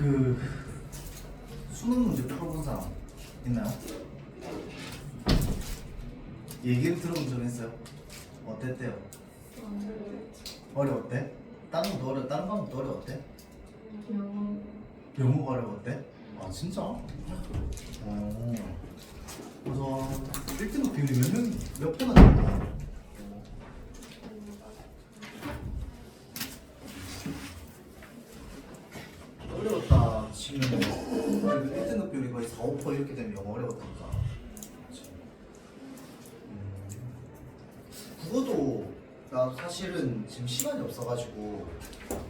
그 수능 문제 풀어본 사람 있나요? 얘기를 들어본 적 있어요? 어땠대요? 어려웠대? 다른 과목도 어려웠대? 영어가 어려웠대? 아 진짜? 그래서 1등급 비율이 몇 배나 됐나? 어려웠다 치면 그래도 1등급 비율이 거의 4, 5% 이렇게 되면 영어 어려웠다니까. 국어도 나 사실은 지금 시간이 없어가지고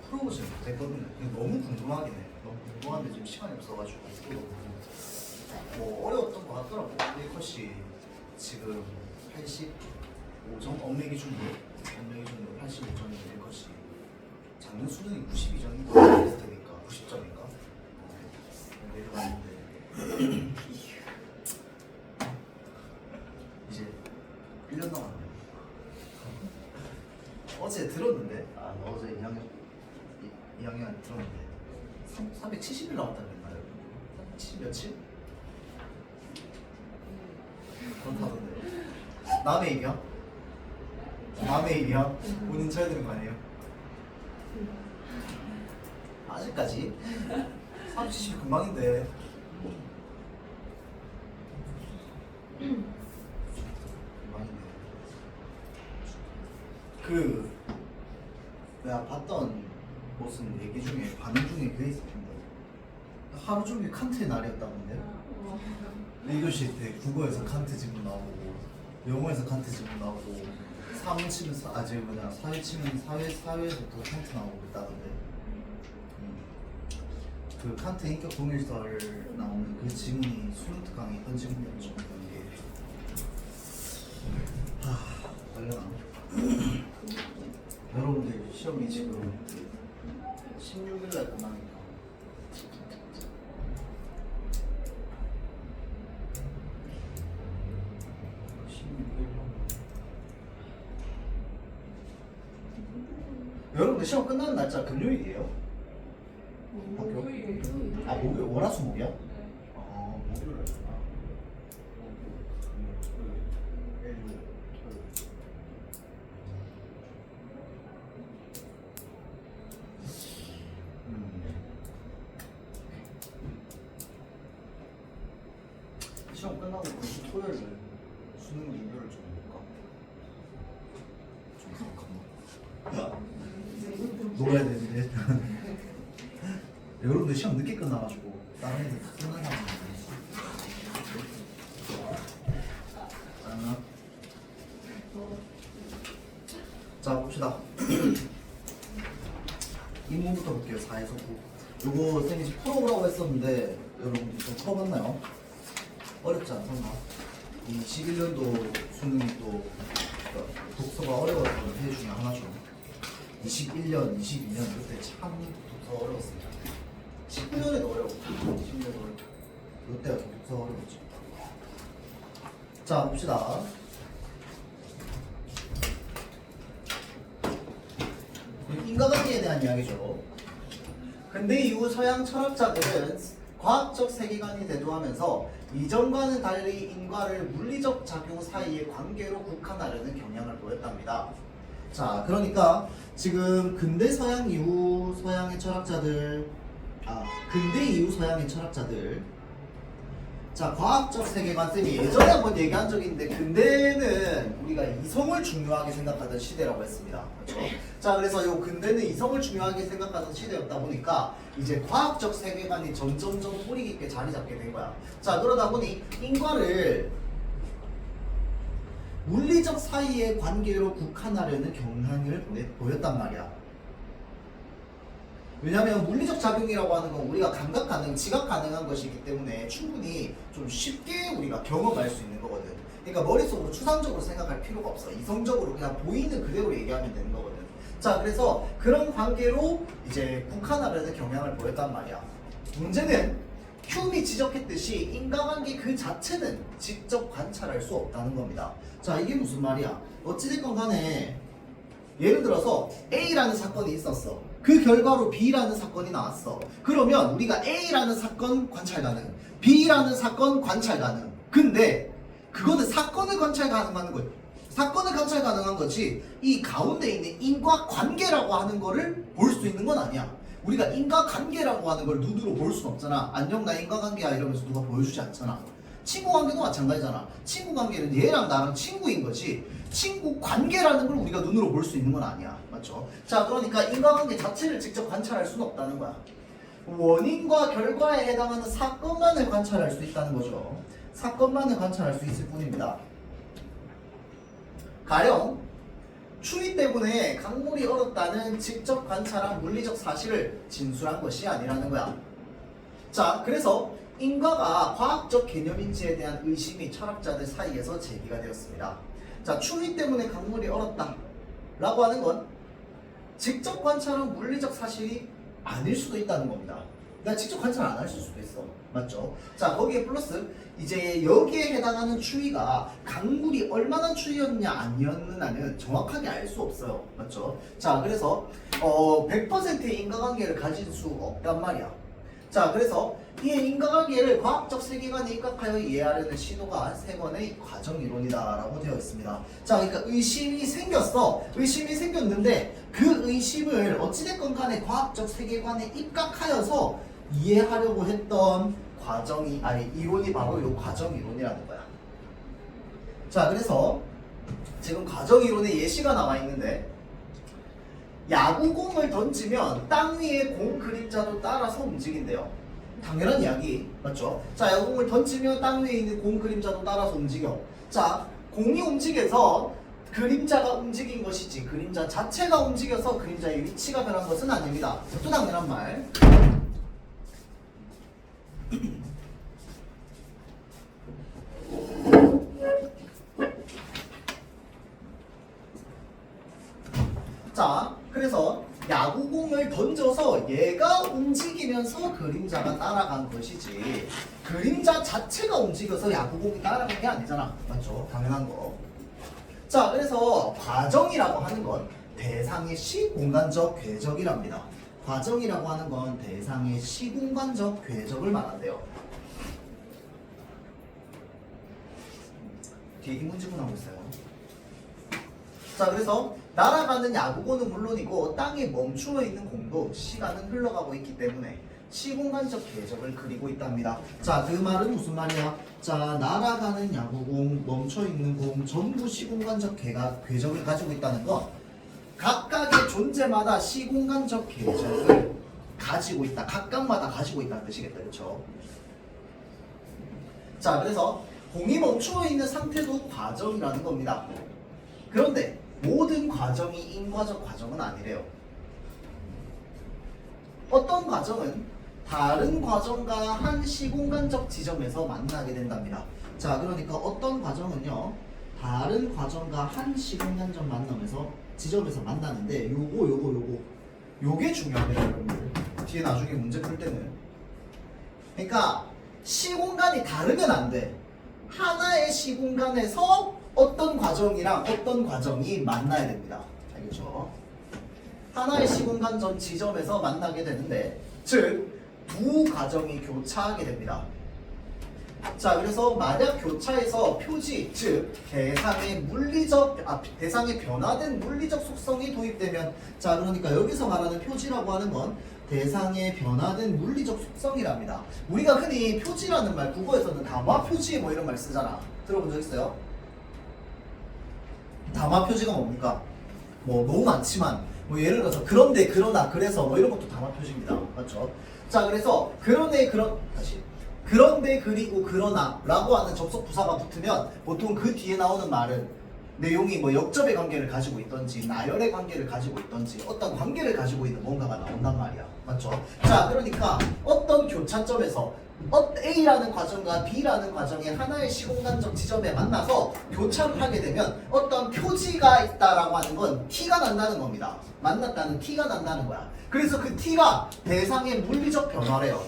풀어보지 못했거든요. 너무 궁금하긴 해. 너무 궁금한데 지금 시간이 없어가지고 뭐 어려웠던 것 같더라고. 1컷이 지금 85점 엄매 기준으로 85점인데 1컷이 작년 수능이 92점인가 테스트니까 90점인가 내려갔는데 이제 1년 남았네요. 어제 들었는데 어제 2학년 들었는데 370일 나왔다는 말이에요. 370 며칠? 그렇다던데요. 남의 입이야? 남의 입이야? 본인 쳐야 되는 거 아니에요? 아직까지? 370 금방인데 그 내가 봤던 무슨 얘기 중에 반응 중에 그게 있었는데 하루 종일 칸트의 날이었다던데. 1교시 때 국어에서 칸트 지문 나오고 영어에서 칸트 지문 나오고 사문 치면 사회 치면 사회에서도 칸트 나오고 있다던데. 그 칸트 인격 동일설 나오는 그 지문이 수능 특강에 있던 지문이었죠. 이게 걸려나? 여러분들 시험이 지금 16일날 끝나니까 여러분들 시험 끝나는 날짜 금요일이에요? 학교? 아 목요일 월화수목이야? 목요일 시험 끝나고 그럼 토요일 수능 일요일 좀 볼까? 좀 놀아야 되는데 여러분들 시험 늦게 끝나가지고 다른 애들 다 끝난 상황인데 자 봅시다. 인문부터 볼게요. 4에서 9 요거 쌤이 풀어보라고 했었는데 여러분들 좀 풀어봤나요? 어렵지 않던가? 21년도 수능이 또 독서가 어려웠던 해 중에 하나죠. 21년, 22년 그때 참 독서가 어려웠습니다. 19년에도 어려웠고 20년에도 어려웠고 이때가 독서가 어려웠죠. 자 봅시다. 인과관계에 대한 이야기죠. 근대 이후 서양 철학자들은 과학적 세계관이 대두하면서 이전과는 달리 인과를 물리적 작용 사이의 관계로 국한하려는 경향을 보였답니다. 자, 그러니까 지금 근대 이후 서양의 철학자들, 자, 과학적 세계관 쌤이 예전에 한번 얘기한 적이 있는데 근대는 우리가 이성을 중요하게 생각하던 시대라고 했습니다. 그렇죠? 자, 그래서 이 근대는 이성을 중요하게 생각하던 시대였다 보니까 이제 과학적 세계관이 점점점 뿌리 깊게 자리 잡게 된 거야. 자, 그러다 보니 인과를 물리적 사이의 관계로 국한하려는 경향을 보였단 말이야. 왜냐하면 물리적 작용이라고 하는 건 우리가 감각 가능, 지각 가능한 것이기 때문에 충분히 좀 쉽게 우리가 경험할 수 있는 거거든. 그러니까 머릿속으로 추상적으로 생각할 필요가 없어. 이성적으로 그냥 보이는 그대로 얘기하면 되는 거거든. 자, 그래서 그런 관계로 이제 국한하려는 경향을 보였단 말이야. 문제는 흉이 지적했듯이 인과관계 그 자체는 직접 관찰할 수 없다는 겁니다. 자, 이게 무슨 말이야? 어찌됐건 간에 예를 들어서 A라는 사건이 있었어. 그 결과로 B라는 사건이 나왔어. 그러면 우리가 A라는 사건 관찰 가능, B라는 사건 관찰 가능. 근데 그거는 사건을 관찰 가능한 거예요. 사건을 관찰 가능한 거지 이 가운데 있는 인과관계라고 하는 거를 볼 수 있는 건 아니야. 우리가 인과관계라고 하는 걸 눈으로 볼 수는 없잖아. 안녕 나 인과관계야 이러면서 누가 보여주지 않잖아. 친구관계도 마찬가지잖아. 친구관계는 얘랑 나랑 친구인 거지 친구관계라는 걸 우리가 눈으로 볼 수 있는 건 아니야. 맞죠? 자, 그러니까 인과관계 자체를 직접 관찰할 수는 없다는 거야. 원인과 결과에 해당하는 사건만을 관찰할 수 있다는 거죠. 사건만을 관찰할 수 있을 뿐입니다. 가령 추위 때문에 강물이 얼었다는 직접 관찰한 물리적 사실을 진술한 것이 아니라는 거야. 자, 그래서 인과가 과학적 개념인지에 대한 의심이 철학자들 사이에서 제기가 되었습니다. 자, 추위 때문에 강물이 얼었다 라고 하는 건 직접 관찰한 물리적 사실이 아닐 수도 있다는 겁니다. 내가 직접 관찰 안 할 수도 있어. 맞죠? 자, 거기에 플러스 이제 여기에 해당하는 추위가 강물이 얼마나 추위였냐 아니었느냐는 정확하게 알 수 없어요. 맞죠? 자, 그래서 100%의 인과관계를 가질 수 없단 말이야. 자, 그래서 이 인과관계를 과학적 세계관에 입각하여 이해하려는 시도가 세 번의 과정이론이다라고 되어 있습니다. 자, 그러니까 의심이 생겼어. 의심이 생겼는데 그 의심을 어찌됐건 간에 과학적 세계관에 입각하여서 이해하려고 했던 과정이 이론이 바로 이 과정이론이라는 거야. 자, 그래서 지금 과정이론의 예시가 나와 있는데 야구공을 던지면 땅 위에 공 그림자도 따라서 움직인대요. 당연한 이야기 맞죠? 자, 야구공을 던지면 땅 위에 있는 공 그림자도 따라서 움직여. 자, 공이 움직여서 그림자가 움직인 것이지 그림자 자체가 움직여서 그림자의 위치가 변한 것은 아닙니다. 또 당연한 말. 자, 그래서 야구공을 던져서 얘가 움직이면서 그림자가 따라간 것이지 그림자 자체가 움직여서 야구공이 따라간 게 아니잖아. 맞죠? 당연한 거. 자, 그래서 과정이라고 하는 건 대상의 시공간적 궤적이랍니다. 과정이라고 하는 건 대상의 시공간적 궤적을 말한대요. 뒤에 이 문제가 나오고 있어요. 자, 그래서 날아가는 야구공은 물론이고 땅에 멈추어 있는 공도 시간은 흘러가고 있기 때문에 시공간적 궤적을 그리고 있답니다. 자, 그 말은 무슨 말이야? 자, 날아가는 야구공, 멈춰 있는 공 전부 시공간적 궤적을 가지고 있다는 건 각각의 존재마다 시공간적 궤적을 가지고 있다. 각각마다 가지고 있다는 뜻이겠다. 그렇죠? 자, 그래서 공이 멈추어 있는 상태도 과정이라는 겁니다. 그런데 모든 과정이 인과적 과정은 아니래요. 어떤 과정은 다른 과정과 한 시공간적 지점에서 만나게 된답니다. 자, 그러니까 어떤 과정은요 다른 과정과 한 시공간적 지점에서 만나는데 요게 중요합니다, 여러분들. 뒤에 나중에 문제 풀 때는. 그러니까 시공간이 다르면 안 돼. 하나의 시공간에서 어떤 과정이랑 어떤 과정이 만나야 됩니다. 알겠죠? 하나의 시공간 전 지점에서 만나게 되는데, 즉 두 과정이 교차하게 됩니다. 자, 그래서 만약 교차해서 표지, 즉 대상의 변화된 물리적 속성이 도입되면, 자, 그러니까 여기서 말하는 표지라고 하는 건 대상의 변화된 물리적 속성이랍니다. 우리가 흔히 표지라는 말, 국어에서는 담화 표지 뭐 이런 말 쓰잖아. 들어본 적 있어요? 담화 표지가 뭡니까? 뭐 너무 많지만 뭐 예를 들어서 그런데 그러나 그래서 뭐 이런 것도 담화 표지입니다. 맞죠? 자, 그래서 그런데 그리고 그러나 라고 하는 접속 부사가 붙으면 보통 그 뒤에 나오는 말은 내용이 뭐 역접의 관계를 가지고 있던지 나열의 관계를 가지고 있던지 어떤 관계를 가지고 있는 뭔가가 나온단 말이야. 맞죠? 자, 그러니까 어떤 교차점에서 A라는 과정과 B라는 과정의 하나의 시공간적 지점에 만나서 교차를 하게 되면 어떤 표지가 있다라고 하는 건 T가 난다는 겁니다. 만났다는 T가 난다는 거야. 그래서 그 T가 대상의 물리적 변화래요.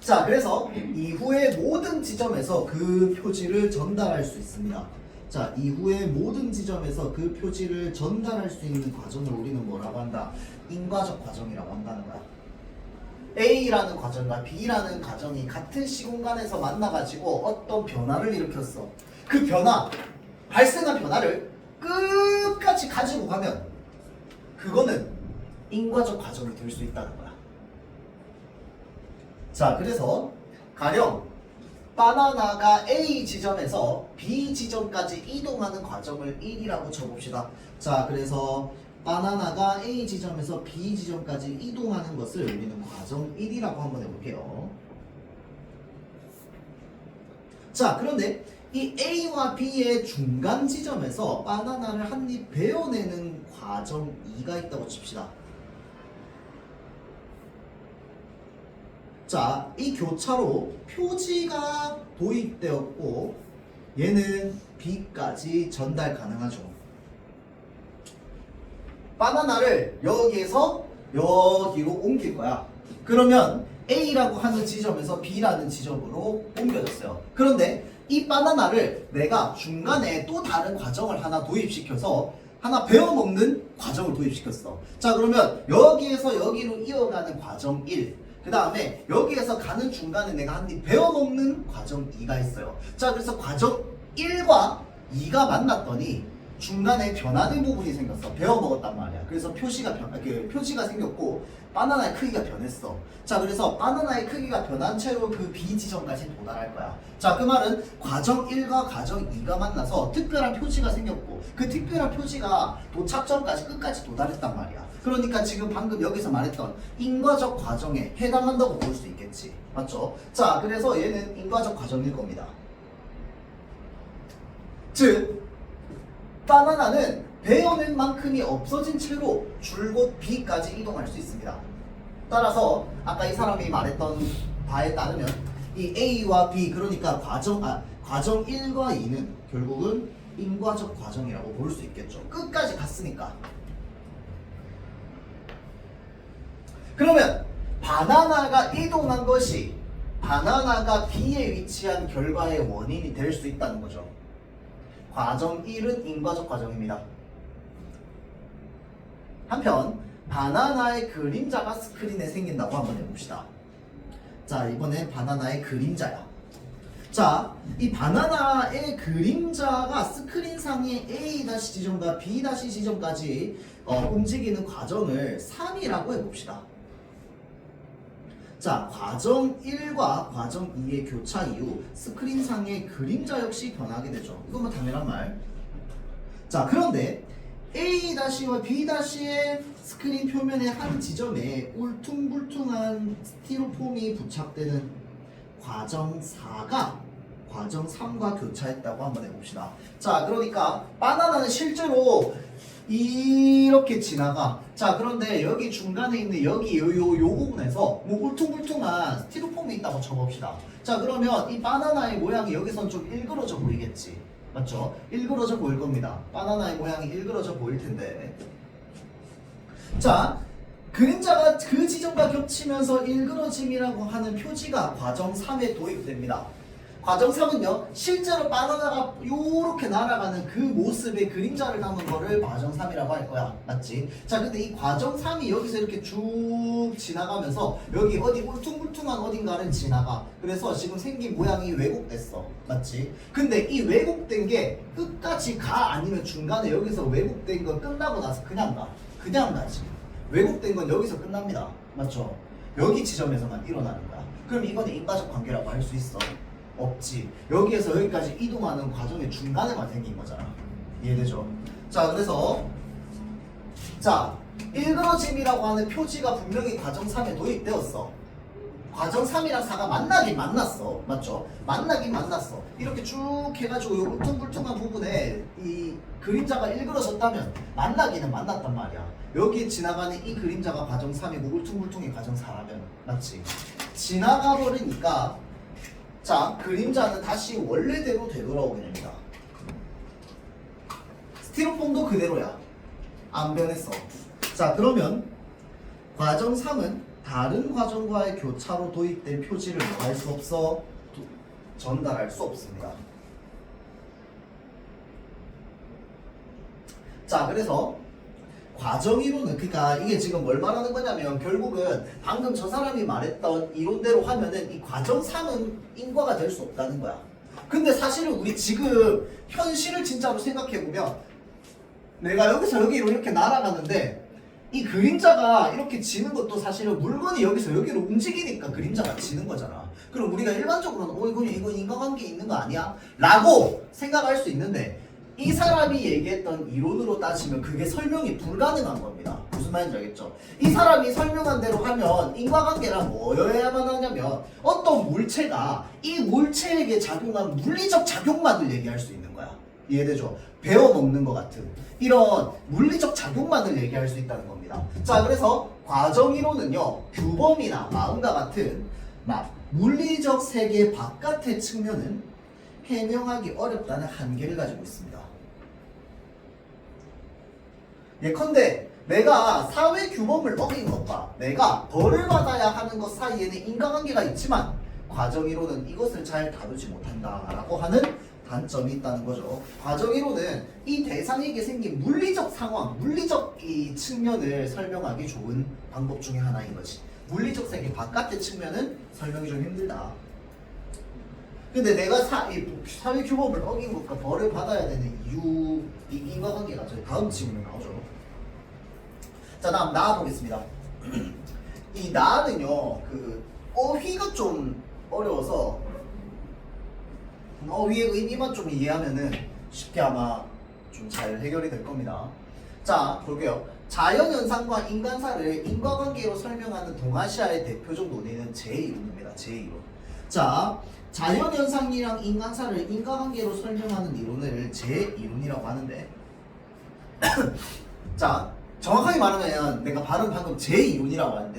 자, 그래서 이후에 모든 지점에서 그 표지를 전달할 수 있습니다. 자, 이후에 모든 지점에서 그 표지를 전달할 수 있는 과정을 우리는 뭐라고 한다? 인과적 과정이라고 한다는 거야. A라는 과정과 B라는 과정이 같은 시공간에서 만나가지고 어떤 변화를 일으켰어. 그 변화, 발생한 변화를 끝까지 가지고 가면 그거는 인과적 과정이 될 수 있다는 거야. 자, 그래서 가령 바나나가 A 지점에서 B 지점까지 이동하는 과정을 1이라고 쳐봅시다. 자, 그래서 바나나가 A 지점에서 B 지점까지 이동하는 것을 우리는 과정 1이라고 한번 해볼게요. 자, 그런데 이 A와 B의 중간 지점에서 바나나를 한 입 베어내는 과정 2가 있다고 칩시다. 자, 이 교차로 표지가 도입되었고 얘는 B까지 전달 가능하죠. 바나나를 여기에서 여기로 옮길 거야. 그러면 A라고 하는 지점에서 B라는 지점으로 옮겨졌어요. 그런데 이 바나나를 내가 중간에 또 다른 과정을 하나 도입시켜서 하나 베어먹는 과정을 도입시켰어. 자, 그러면 여기에서 여기로 이어가는 과정 1, 그 다음에 여기에서 가는 중간에 내가 한 입 베어먹는 과정 2가 있어요. 자, 그래서 과정 1과 2가 만났더니 중간에 변화된 부분이 생겼어. 베어먹었단 말이야. 그래서 표지가 생겼고 바나나의 크기가 변했어. 자, 그래서 바나나의 크기가 변한 채로 그 B 지점까지 도달할 거야. 자, 그 말은 과정 1과 과정 2가 만나서 특별한 표지가 생겼고 그 특별한 표지가 도착점까지 끝까지 도달했단 말이야. 그러니까 지금 방금 여기서 말했던 인과적 과정에 해당한다고 볼 수 있겠지. 맞죠? 자, 그래서 얘는 인과적 과정일 겁니다. 즉 바나나는 베어낸 만큼이 없어진 채로 줄곧 B까지 이동할 수 있습니다. 따라서 아까 이 사람이 말했던 바에 따르면 이 A와 B, 그러니까 과정 1과 2는 결국은 인과적 과정이라고 볼 수 있겠죠. 끝까지 갔으니까. 그러면 바나나가 이동한 것이 바나나가 B에 위치한 결과의 원인이 될 수 있다는 거죠. 과정 1은 인과적 과정입니다. 한편 바나나의 그림자가 스크린에 생긴다고 한번 해봅시다. 자, 이번엔 바나나의 그림자야. 자, 이 바나나의 그림자가 스크린상의 A- 지점과 B- 지점까지 움직이는 과정을 3이라고 해봅시다. 자, 과정 1과 과정 2의 교차 이후 스크린상의 그림자 역시 변하게 되죠. 이건 뭐 당연한 말. 자, 그런데 A-와 B-의 스크린 표면의 한 지점에 울퉁불퉁한 스티로폼이 부착되는 과정 4가 과정 3과 교차했다고 한번 해봅시다. 자, 그러니까 바나나는 실제로 이렇게 지나가. 자, 그런데 여기 중간에 있는 여기 요 부분에서 뭐 울퉁불퉁한 스티로폼이 있다고 쳐봅시다. 자, 그러면 이 바나나의 모양이 여기선 좀 일그러져 보이겠지. 맞죠? 일그러져 보일 겁니다. 바나나의 모양이 일그러져 보일 텐데. 자, 그림자가 그 지점과 겹치면서 일그러짐이라고 하는 표지가 과정 3에 도입됩니다. 과정 3은요, 실제로 바나나가 요렇게 날아가는 그 모습의 그림자를 담은 거를 과정 3이라고 할 거야. 맞지? 자, 근데 이 과정 3이 여기서 이렇게 쭉 지나가면서 여기 어디 울퉁불퉁한 어딘가를 지나가. 그래서 지금 생긴 모양이 왜곡됐어. 맞지? 근데 이 왜곡된 게 끝까지 가? 아니면 중간에 여기서 왜곡된 거 끝나고 나서 그냥 가? 그냥 가지. 왜곡된 건 여기서 끝납니다. 맞죠? 여기 지점에서만 일어나는 거야. 그럼 이거는 인과적 관계라고 할 수 있어? 없지. 여기에서 여기까지 이동하는 과정의 중간에만 생긴 거잖아. 이해되죠? 자, 그래서 자, 일그러짐이라고 하는 표지가 분명히 과정 3에 도입되었어. 과정 3이랑 4가 만나긴 만났어. 맞죠? 만나긴 만났어. 이렇게 쭉 해가지고 이 울퉁불퉁한 부분에 이 그림자가 일그러졌다면 만나기는 만났단 말이야. 여기 지나가는 이 그림자가 과정 3이고 울퉁불퉁이 과정 4라면 맞지? 지나가 버리니까 자, 그림자는 다시 원래대로 되돌아오게 됩니다. 스티로폼도 그대로야. 안 변했어. 자, 그러면 과정 3은 다른 과정과의 교차로 도입된 표지를 뭐 할 수 없어? 전달할 수 없습니다. 자, 그래서 과정이론은 그러니까 이게 지금 뭘 말하는 거냐면 결국은 방금 저 사람이 말했던 이론대로 하면은 이 과정 3은 인과가 될 수 없다는 거야. 근데 사실은 우리 지금 현실을 진짜로 생각해보면 내가 여기서 여기로 이렇게 날아가는데 이 그림자가 이렇게 지는 것도 사실은 물건이 여기서 여기로 움직이니까 그림자가 지는 거잖아. 그럼 우리가 일반적으로는 이거 인과관계 있는 거 아니야? 라고 생각할 수 있는데 이 사람이 얘기했던 이론으로 따지면 그게 설명이 불가능한 겁니다. 무슨 말인지 알겠죠? 이 사람이 설명한 대로 하면 인과관계란 뭐여야만 하냐면 어떤 물체가 이 물체에게 작용한 물리적 작용만을 얘기할 수 있는 거야. 이해되죠? 배워먹는 것 같은 이런 물리적 작용만을 얘기할 수 있다는 겁니다. 자, 그래서 과정이론은요 규범이나 마음과 같은 물리적 세계 바깥의 측면은 해명하기 어렵다는 한계를 가지고 있습니다. 예컨대 내가 사회 규범을 어긴 것과 내가 벌을 받아야 하는 것 사이에는 인과관계가 있지만 과정이론은 이것을 잘 다루지 못한다라고 하는 단점이 있다는 거죠. 과정이론은 이 대상에게 생긴 물리적 상황, 물리적 이 측면을 설명하기 좋은 방법 중에 하나인 거지. 물리적 세계 바깥의 측면은 설명이 좀 힘들다. 근데 내가 사회 규범을 어긴 것과 벌을 받아야 되는 이유, 이 인과관계가 저희 다음 질문에 나오죠. 자, 다음 나아 보겠습니다. 이 나아는요, 어휘가 좀 어려워서 어휘의 의미만 좀 이해하면은 쉽게 아마 좀 잘 해결이 될 겁니다. 자, 볼게요. 자연현상과 인간사를 인과관계로 설명하는 동아시아의 대표적 논의는 제2론입니다. 제2론. 자, 자연현상이랑 인간사를 인과관계로 설명하는 이론을 제2론이라고 하는데 자, 정확하게 말하면 내가 발음 방금 제2론이라고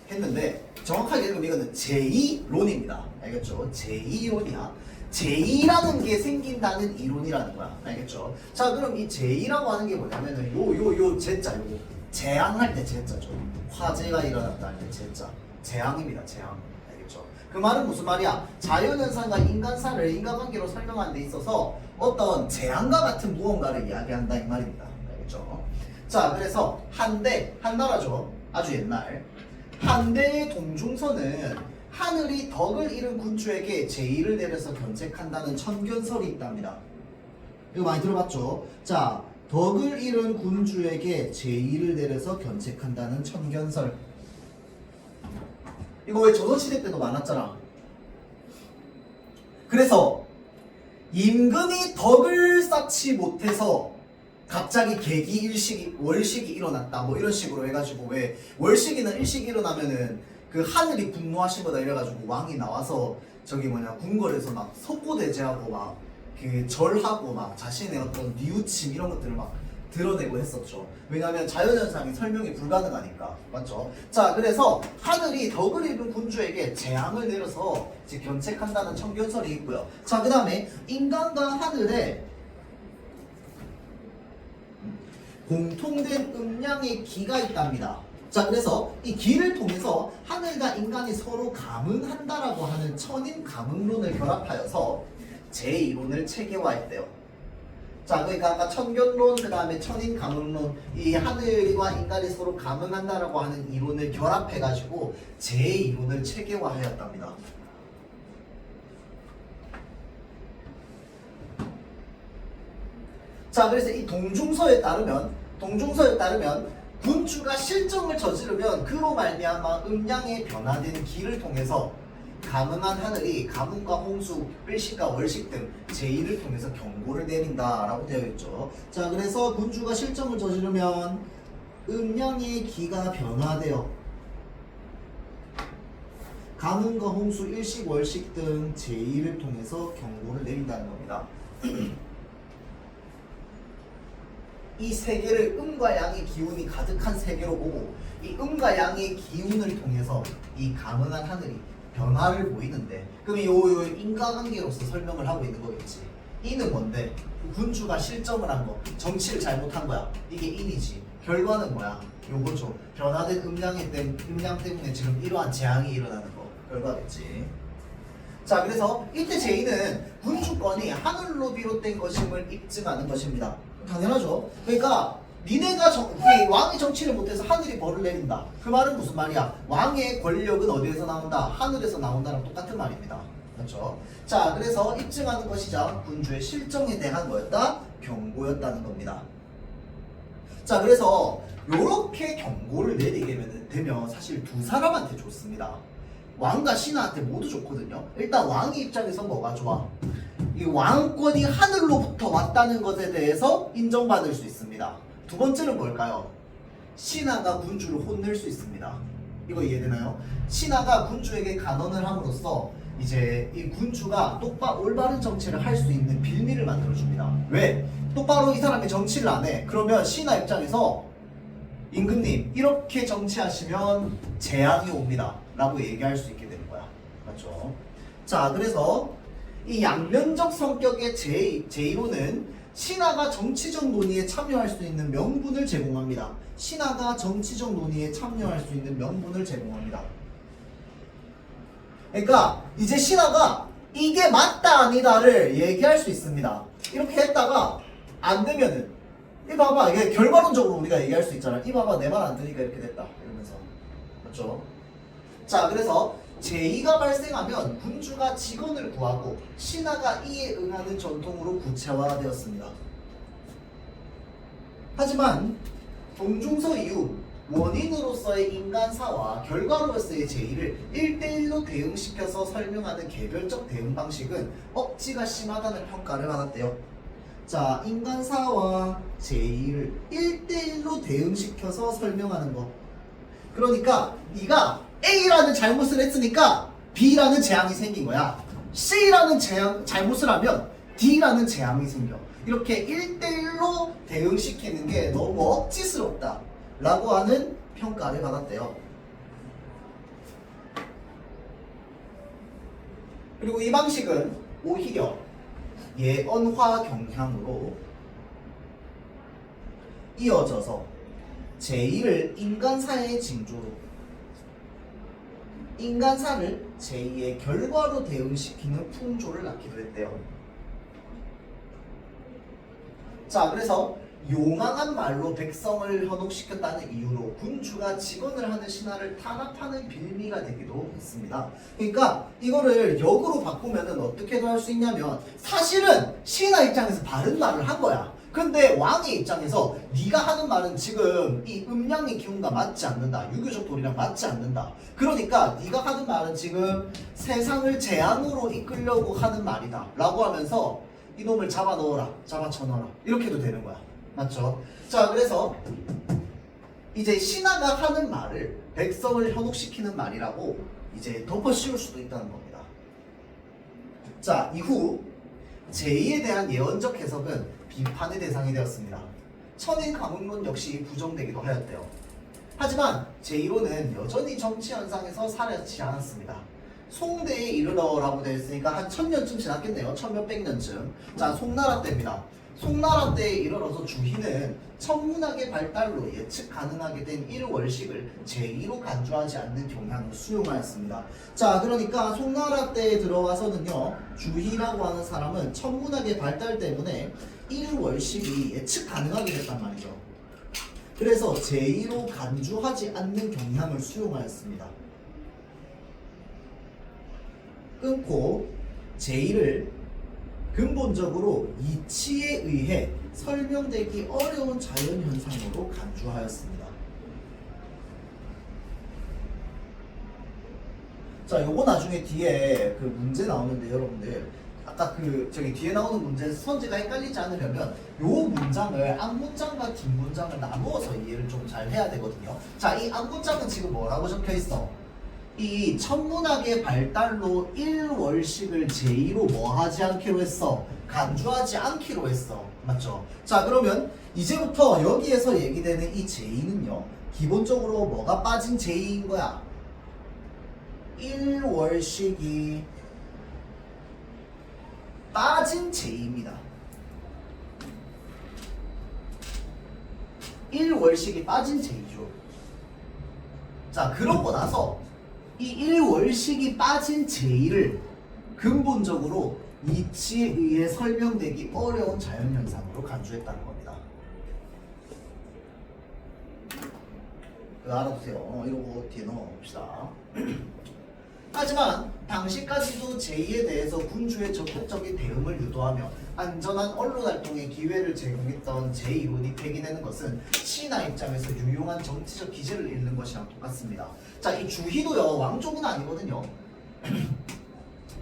했는데 정확하게 읽으면 이거는 제2론입니다. 알겠죠? 제2론이야. 제2라는 게 생긴다는 이론이라는 거야. 알겠죠? 자, 그럼 이 제2라고 하는 게 뭐냐면은 요 제자 요거 재앙할 때 제자죠. 화재가 일어났다 할 때 제자. 재앙입니다. 재앙. 알겠죠? 그 말은 무슨 말이야? 자연현상과 인간사를 인과관계로 설명하는 데 있어서 어떤 재앙과 같은 무언가를 이야기한다 이 말입니다. 알겠죠? 자, 그래서 한나라죠. 아주 옛날. 한대의 동중서는 하늘이 덕을 잃은 군주에게 제의를 내려서 견책한다는 천견설이 있답니다. 이거 많이 들어봤죠? 자, 덕을 잃은 군주에게 제의를 내려서 견책한다는 천견설. 이거 왜 조선시대 때도 많았잖아. 그래서 임금이 덕을 쌓지 못해서 갑자기 계기 월식이 일어났다 뭐 이런 식으로 해가지고 왜 월식이나 일식이 일어나면은 그 하늘이 분노하신 거다 이래가지고 왕이 나와서 궁궐에서 막 석고대죄하고 막 그 절하고 막 자신의 어떤 뉘우침 이런 것들을 막 드러내고 했었죠. 왜냐하면 자연현상이 설명이 불가능하니까. 맞죠? 자, 그래서 하늘이 덕을 입은 군주에게 재앙을 내려서 이제 견책한다는 천견설이 있고요. 자, 그 다음에 인간과 하늘에 공통된 음양의 기가 있답니다. 자, 그래서 이 기를 통해서 하늘과 인간이 서로 감응한다라고 하는 천인 감응론을 결합하여서 제2론을 체계화했대요. 자, 그러니까 아까 천견론, 그 다음에 천인 감응론, 이 하늘과 인간이 서로 감응한다라고 하는 이론을 결합해가지고 제2론을 체계화하였답니다. 자, 그래서 이 동중서에 따르면 군주가 실정을 저지르면 그로 말미암아 음양에 변화된 기를 통해서 감응한 하늘이 가뭄과 홍수, 일식과 월식 등 제2를 통해서 경고를 내린다라고 되어 있죠. 자, 그래서 군주가 실정을 저지르면 음양의 기가 변화되어 가뭄과 홍수, 일식, 월식 등 제2를 통해서 경고를 내린다는 겁니다. 이 세계를 음과 양의 기운이 가득한 세계로 보고 이 음과 양의 기운을 통해서 이 감응한 하늘이 변화를 보이는데 그럼 요 인과관계로서 설명을 하고 있는 거겠지. 이는 뭔데? 군주가 실정을 한 거, 정치를 잘못한 거야. 이게 인이지. 결과는 뭐야? 요거죠. 변화된 음양 때문에 지금 이러한 재앙이 일어나는 거. 결과겠지. 자, 그래서 이때 제2는 군주권이 하늘로 비롯된 것임을 입증하는 것입니다. 당연하죠. 그러니까 니네가 이 왕이 정치를 못해서 하늘이 벌을 내린다. 그 말은 무슨 말이야? 왕의 권력은 어디에서 나온다? 하늘에서 나온다랑 똑같은 말입니다. 그렇죠? 자, 그래서 입증하는 것이자 군주의 실정에 대한 뭐였다? 경고였다는 겁니다. 자, 그래서 요렇게 경고를 내리게 되면 사실 두 사람한테 좋습니다. 왕과 신하한테 모두 좋거든요. 일단 왕의 입장에서 뭐가 좋아? 이 왕권이 하늘로부터 왔다는 것에 대해서 인정받을 수 있습니다. 두 번째는 뭘까요? 신하가 군주를 혼낼 수 있습니다. 이거 이해되나요? 신하가 군주에게 간언을 함으로써 이제 이 군주가 똑바로 올바른 정치를 할 수 있는 빌미를 만들어줍니다. 왜? 똑바로 이 사람이 정치를 안 해. 그러면 신하 입장에서 임금님 이렇게 정치하시면 재앙이 옵니다 라고 얘기할 수 있게 되는 거야. 맞죠? 자, 그래서 이 양면적 성격의 제1호는 신하가 정치적 논의에 참여할 수 있는 명분을 제공합니다. 신하가 정치적 논의에 참여할 수 있는 명분을 제공합니다. 그러니까 이제 신하가 이게 맞다 아니다를 얘기할 수 있습니다. 이렇게 했다가 안 되면은 이 봐봐, 이게 결과론적으로 우리가 얘기할 수 있잖아. 이 봐봐, 내 말 안 들으니까 이렇게 됐다 이러면서. 맞죠? 자, 그래서 제의가 발생하면 군주가 직언을 구하고 신하가 이에 응하는 전통으로 구체화되었습니다. 하지만 동중서 이후 원인으로서의 인간사와 결과로서의 제의를 1대1로 대응시켜서 설명하는 개별적 대응 방식은 억지가 심하다는 평가를 받았대요. 자, 인간사와 제의를 1대1로 대응시켜서 설명하는 거. 그러니까 네가 A라는 잘못을 했으니까 B라는 재앙이 생긴 거야. C라는 잘못을 하면 D라는 재앙이 생겨. 이렇게 1대1로 대응시키는 게 너무 억지스럽다 라고 하는 평가를 받았대요. 그리고 이 방식은 오히려 예언화 경향으로 이어져서 제2를 인간사의 징조로, 인간사를 제2의 결과로 대응시키는 풍조를 낳기도 했대요. 자, 그래서 용왕한 말로 백성을 현혹시켰다는 이유로 군주가 직언을 하는 신하를 탄압하는 빌미가 되기도 했습니다. 그러니까 이거를 역으로 바꾸면은 어떻게도 할 수 있냐면 사실은 신하 입장에서 바른 말을 한 거야. 근데 왕의 입장에서 네가 하는 말은 지금 이 음양의 기운과 맞지 않는다. 유교적 도리랑 맞지 않는다. 그러니까 네가 하는 말은 지금 세상을 재앙으로 이끌려고 하는 말이다 라고 하면서 이놈을 잡아 넣어라, 잡아 쳐넣어라 이렇게도 되는 거야. 맞죠? 자, 그래서 이제 신하가 하는 말을 백성을 현혹시키는 말이라고 이제 덮어 씌울 수도 있다는 겁니다. 자, 이후 제2에 대한 예언적 해석은 비판의 대상이 되었습니다. 천인 가문론 역시 부정되기도 하였대요. 하지만 제1호는 여전히 정치 현상에서 사라지지 않았습니다. 송대에 이르러라고 되어 있으니까 한 1000년쯤 지났겠네요. 1000몇백 년쯤. 자, 송나라 때입니다. 송나라 때에 이르러서 주희는 천문학의 발달로 예측 가능하게 된 일월식을 제2로 간주하지 않는 경향을 수용하였습니다. 자, 그러니까 송나라 때에 들어와서는요, 주희라고 하는 사람은 천문학의 발달 때문에 일월식이 예측 가능하게 됐단 말이죠. 그래서 제2로 간주하지 않는 경향을 수용하였습니다. 끊고 제2를 근본적으로 이치에 의해 설명되기 어려운 자연현상으로 간주하였습니다. 자, 요거 나중에 뒤에 그 문제 나오는데 여러분들 아까 그 저기 뒤에 나오는 문제에서 선지가 헷갈리지 않으려면 요 문장을 앞문장과 뒷문장을 나누어서 이해를 좀 잘 해야 되거든요. 자, 이 앞문장은 지금 뭐라고 적혀 있어? 이 천문학의 발달로 일월식을 제2로 뭐 하지 않기로 했어? 간주하지 않기로 했어. 맞죠? 자, 그러면 이제부터 여기에서 얘기되는 이 제2는요, 기본적으로 뭐가 빠진 제2인 거야? 일월식이 빠진 제2입니다. 일월식이 빠진 제2죠. 자, 그러고 나서 이 일월식이 빠진 제2를 근본적으로 이치에 의해 설명되기 어려운 자연현상으로 간주했다는 겁니다. 이거 알아두세요. 이러고 뒤에 넘어갑시다. 하지만 당시까지도 제2에 대해서 군주의 적극적인 대응을 유도하며 안전한 언론 활동의 기회를 제공했던 제2론이 폐기되는 것은 신하 입장에서 유용한 정치적 기제를 잃는 것이랑 똑같습니다. 자, 이 주희도요 왕족은 아니거든요.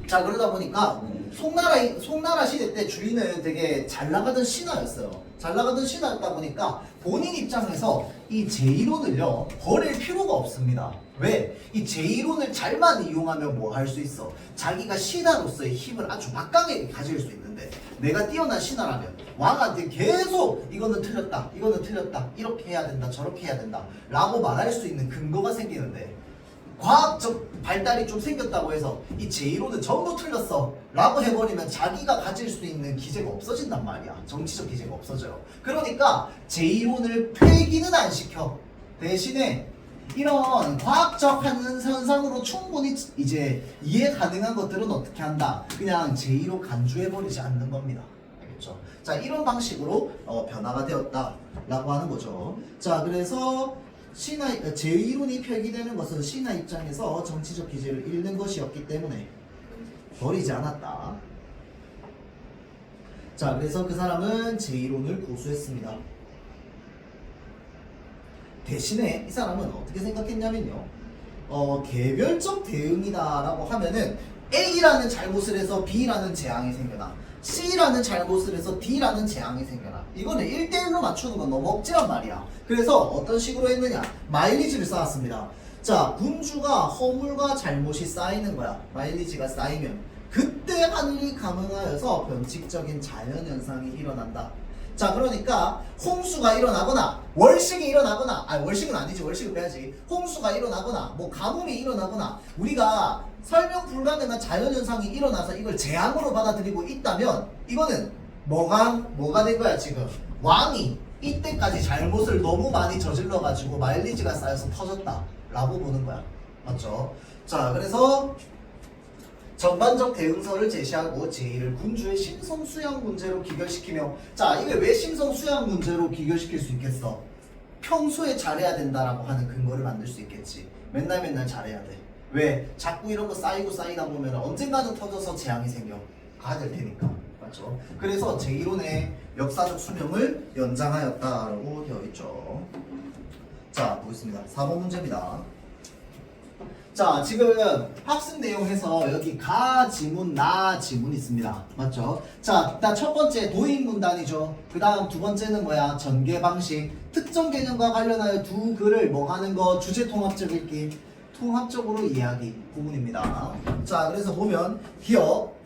자, 그러다 보니까 송나라 시대 때 주희는 되게 잘 나가던 신하였어요. 잘 나가던 신하였다 보니까 본인 입장에서 이 제1론을요 버릴 필요가 없습니다. 왜? 이 제1론을 잘만 이용하면 뭐 할 수 있어? 자기가 신하로서의 힘을 아주 막강하게 가질 수 있는데, 내가 뛰어난 신하라면 왕한테 계속 이거는 틀렸다, 이거는 틀렸다, 이렇게 해야 된다, 저렇게 해야 된다 라고 말할 수 있는 근거가 생기는데, 과학적 발달이 좀 생겼다고 해서 이 제1론은 전부 틀렸어 라고 해버리면 자기가 가질 수 있는 기제가 없어진단 말이야. 정치적 기제가 없어져요. 그러니까 제1론을 폐기는 안 시켜. 대신에 이런 과학적 현상으로 충분히 이제 이해 가능한 것들은 어떻게 한다? 그냥 제2로 간주해버리지 않는 겁니다. 알겠죠? 자, 이런 방식으로 변화가 되었다 라고 하는 거죠. 자, 그래서 제2론이 폐기되는 것은 신하 입장에서 정치적 기제를 잃는 것이었기 때문에 버리지 않았다. 자, 그래서 그 사람은 제2론을 고수했습니다. 대신에 이 사람은 어떻게 생각했냐면요, 개별적 대응이다라고 하면은 A라는 잘못을 해서 B라는 재앙이 생겨나, C라는 잘못을 해서 D라는 재앙이 생겨나. 이거는 1대1로 맞추는 건 너무 억지란 말이야. 그래서 어떤 식으로 했느냐, 마일리지를 쌓았습니다. 자, 군주가 허물과 잘못이 쌓이는 거야. 마일리지가 쌓이면 그때 하늘이 감응하여서 변칙적인 자연현상이 일어난다. 자, 그러니까 홍수가 일어나거나 월식이 일어나거나, 월식은 아니지, 월식을 빼야지. 홍수가 일어나거나 뭐 가뭄이 일어나거나 우리가 설명 불가능한 자연현상이 일어나서 이걸 재앙으로 받아들이고 있다면, 이거는 뭐가 된 거야 지금? 왕이 이때까지 잘못을 너무 많이 저질러가지고 마일리지가 쌓여서 터졌다 라고 보는 거야. 맞죠? 자, 그래서 전반적 대응서를 제시하고 제1을 군주의 심성 수양 문제로 귀결시키며, 자, 이게 왜 심성 수양 문제로 귀결시킬 수 있겠어? 평소에 잘해야 된다라고 하는 근거를 만들 수 있겠지. 맨날 잘해야 돼. 왜? 자꾸 이런 거 쌓이다 보면 언젠가는 터져서 재앙이 생겨. 가야 될 테니까. 맞죠? 그래서 제1론의 역사적 수명을 연장하였다라고 되어 있죠. 자, 보겠습니다. 4번 문제입니다. 자, 지금 학습 내용에서 여기 가 지문, 나 지문 있습니다. 맞죠? 자, 일단 첫 번째 도입 문단이죠. 그 다음 두 번째는 뭐야? 전개 방식. 특정 개념과 관련하여 두 글을 뭐 하는 거? 주제 통합적 읽기. 통합적으로 이해하기 부분입니다. 자, 그래서 보면 기억,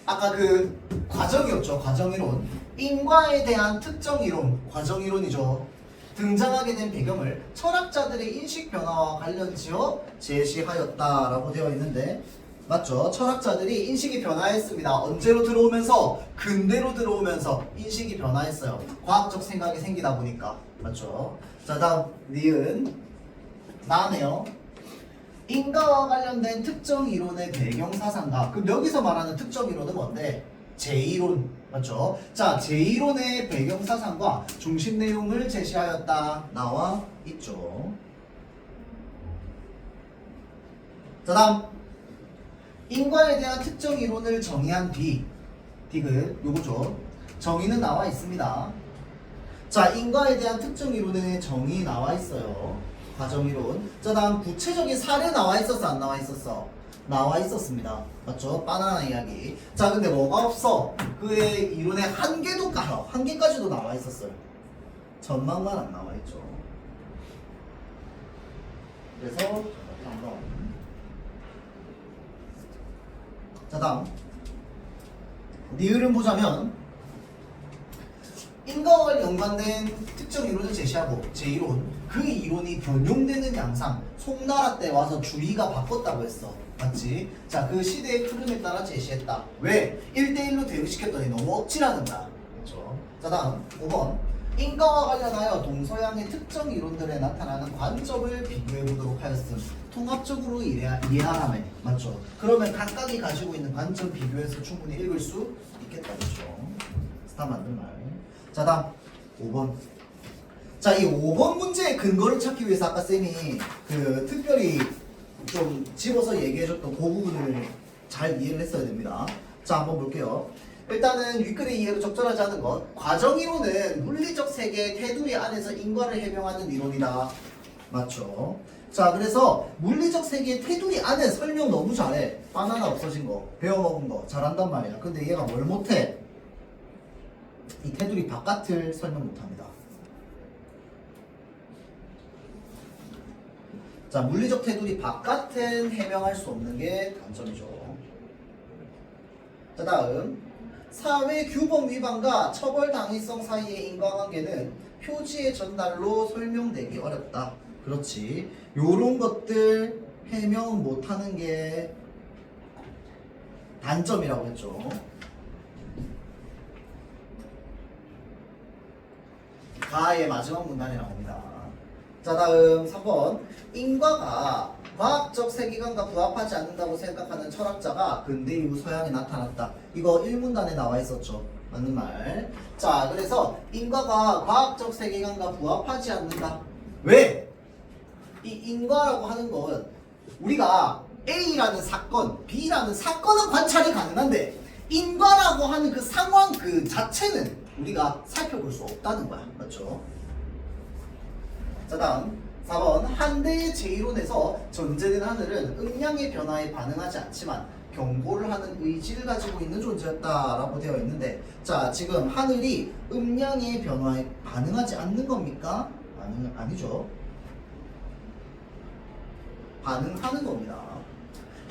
아까 그 과정이었죠. 과정이론. 인과에 대한 특정 이론, 과정이론이죠. 등장하게 된 배경을 철학자들의 인식 변화와 관련지어 제시하였다라고 되어 있는데, 맞죠? 철학자들이 인식이 변화했습니다. 언제로 들어오면서? 근대로 들어오면서 인식이 변화했어요. 과학적 생각이 생기다 보니까. 맞죠? 자, 다음 니은 나네요. 인과와 관련된 특정 이론의 배경 사상가. 그럼 여기서 말하는 특정 이론은 뭔데? 제2론. 맞죠? 자, 제2론의 배경 사상과 중심 내용을 제시하였다 나와 있죠. 자, 다음 인과에 대한 특정 이론을 정의한 디귿 요거죠. 정의는 나와 있습니다. 자, 인과에 대한 특정 이론의 정의 나와 있어요. 과정이론. 자, 다음 구체적인 사례 나와 있었어, 안 나와 있었어? 나와 있었습니다. 맞죠? 바나나 이야기. 자, 근데 뭐가 없어? 그의 이론의 한계까지도 나와 있었어요. 전망만 안 나와 있죠. 그래서 한번. 자, 다음 니을은 보자면 인과와 연관된 특정 이론을 제시하고 제1론, 그 이론이 변용되는 양상, 송나라 때 와서 주의가 바꿨다고 했어. 맞지? 자, 그 시대의 흐름에 따라 제시했다. 왜? 1대1로 대응시켰더니 너무 억지라는 거야. 그렇죠? 자, 다음 5번 인과와 관련하여 동서양의 특정 이론들에 나타나는 관점을 비교해보도록 하였음. 통합적으로 이해하라며. 맞죠? 그러면 각각이 가지고 있는 관점 비교해서 충분히 읽을 수 있겠다. 그렇죠? 스타 만든 말. 자, 다음 5번 자, 이 5번 문제의 근거를 찾기 위해서 아까 쌤이 그 특별히 좀 집어서 얘기해줬던 그 부분을 잘 이해를 했어야 됩니다. 자, 한번 볼게요. 일단은 윗글의 이해로 적절하지 않은 것. 과정이론은 물리적 세계의 테두리 안에서 인과를 해명하는 이론이다. 맞죠? 자, 그래서 물리적 세계의 테두리 안에 설명 너무 잘해. 바나나 없어진 거, 배워먹은 거 잘한단 말이야. 근데 얘가 뭘 못해? 이 테두리 바깥을 설명 못합니다. 자, 물리적 테두리 바깥은 해명할 수 없는 게 단점이죠. 자, 다음 사회 규범 위반과 처벌 당위성 사이의 인과관계는 표지의 전달로 설명되기 어렵다. 그렇지. 요런 것들 해명 못하는 게 단점이라고 했죠. 가의 마지막 문단이 나옵니다. 자, 다음 3번. 인과가 과학적 세계관과 부합하지 않는다고 생각하는 철학자가 근대 이후 서양에 나타났다. 이거 1문단에 나와 있었죠. 맞는 말. 자, 그래서 인과가 과학적 세계관과 부합하지 않는다. 왜? 이 인과라고 하는 건 우리가 A라는 사건, B라는 사건은 관찰이 가능한데 인과라고 하는 그 상황 그 자체는 우리가 살펴볼 수 없다는 거야. 맞죠? 자, 다음 4번. 한대의 제1론에서 전제된 하늘은 음량의 변화에 반응하지 않지만 경고를 하는 의지를 가지고 있는 존재였다라고 되어 있는데, 자, 지금 하늘이 음량의 변화에 반응하지 않는 겁니까? 아니죠. 반응하는 겁니다.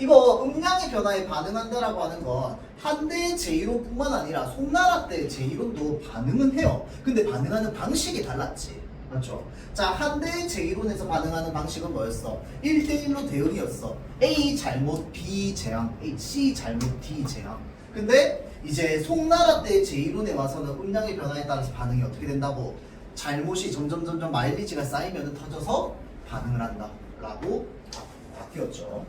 이거 음량의 변화에 반응한다라고 하는 건 한대의 제1론뿐만 아니라 송나라 때의 제1론도 반응은 해요. 근데 반응하는 방식이 달랐지. 맞죠? 자, 한대의 제1론에서 반응하는 방식은 뭐였어? 1대1로 대응이었어. A 잘못 B 재앙, C 잘못 D 재앙. 근데 이제 송나라 때의 제1론에 와서는 음량의 변화에 따라서 반응이 어떻게 된다고? 잘못이 점점 마일리지가 쌓이면 터져서 반응을 한다 라고 바뀌었죠.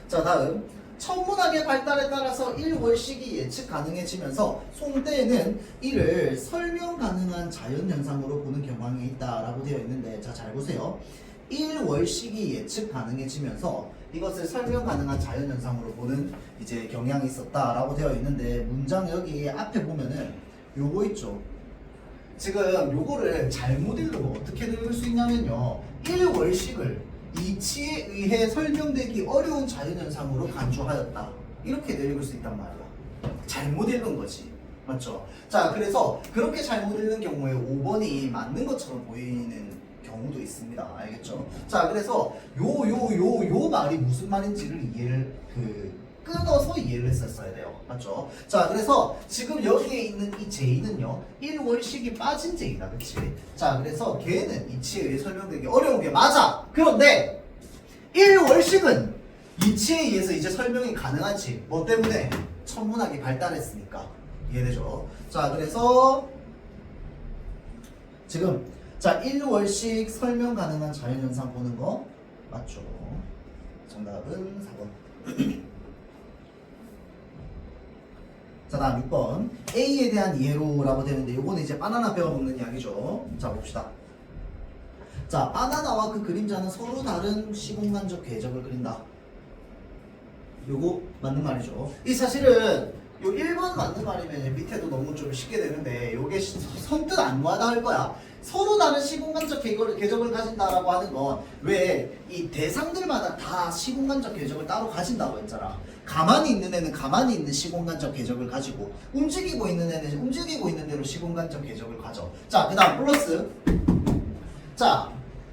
자, 다음 천문학의 발달에 따라서 일월식이 예측 가능해지면서 송대에는 이를 설명 가능한 자연현상으로 보는 경향이 있다라고 되어 있는데, 자, 잘 보세요. 일월식이 예측 가능해지면서 이것을 설명 가능한 자연현상으로 보는 이제 경향이 있었다라고 되어 있는데, 문장 여기 앞에 보면은 요거 있죠. 지금 요거를 잘못 읽으면 어떻게 읽을 수 있냐면요, 일월식을 이치에 의해 설명되기 어려운 자연현상으로 간주하였다. 이렇게 읽을 수 있단 말이야. 잘못 읽은 거지. 맞죠? 자, 그래서 그렇게 잘못 읽는 경우에 5번이 맞는 것처럼 보이는 경우도 있습니다. 알겠죠? 자, 그래서 요 말이 무슨 말인지를 끊어서 이해를 했었어야 돼요. 맞죠? 자, 그래서 지금 여기에 있는 이 J는요, 1월식이 빠진 J다. 그치? 자, 그래서 걔는 이치에 의해 설명되기 어려운 게 맞아! 그런데 1월식은 이치에 의해서 이제 설명이 가능하지. 뭐 때문에? 천문학이 발달했으니까. 이해되죠? 자, 그래서 지금 자, 1월식 설명 가능한 자연현상 보는 거 맞죠? 정답은 4번. 자, 다음 6번. A에 대한 이해로라고 되는데, 요거는 이제 바나나 배워먹는 이야기죠. 자, 봅시다. 자, 바나나와 그 그림자는 서로 다른 시공간적 궤적을 그린다. 요거 맞는 말이죠. 이 사실은 요 1번 맞는 말이면 밑에도 너무 좀 쉽게 되는데, 요게 선뜻 안 와닿을 거야. 서로 다른 시공간적 궤적을 가진다라고 하는 건 왜 이 대상들마다 다 시공간적 궤적을 따로 가진다고 했잖아. 가만히 있는 애는 가만히 있는 시공간적 궤적을 가지고, 움직이고 있는 애는 움직이고 있는 대로 시공간적 궤적을 가져. 자, 그 다음 플러스. 자,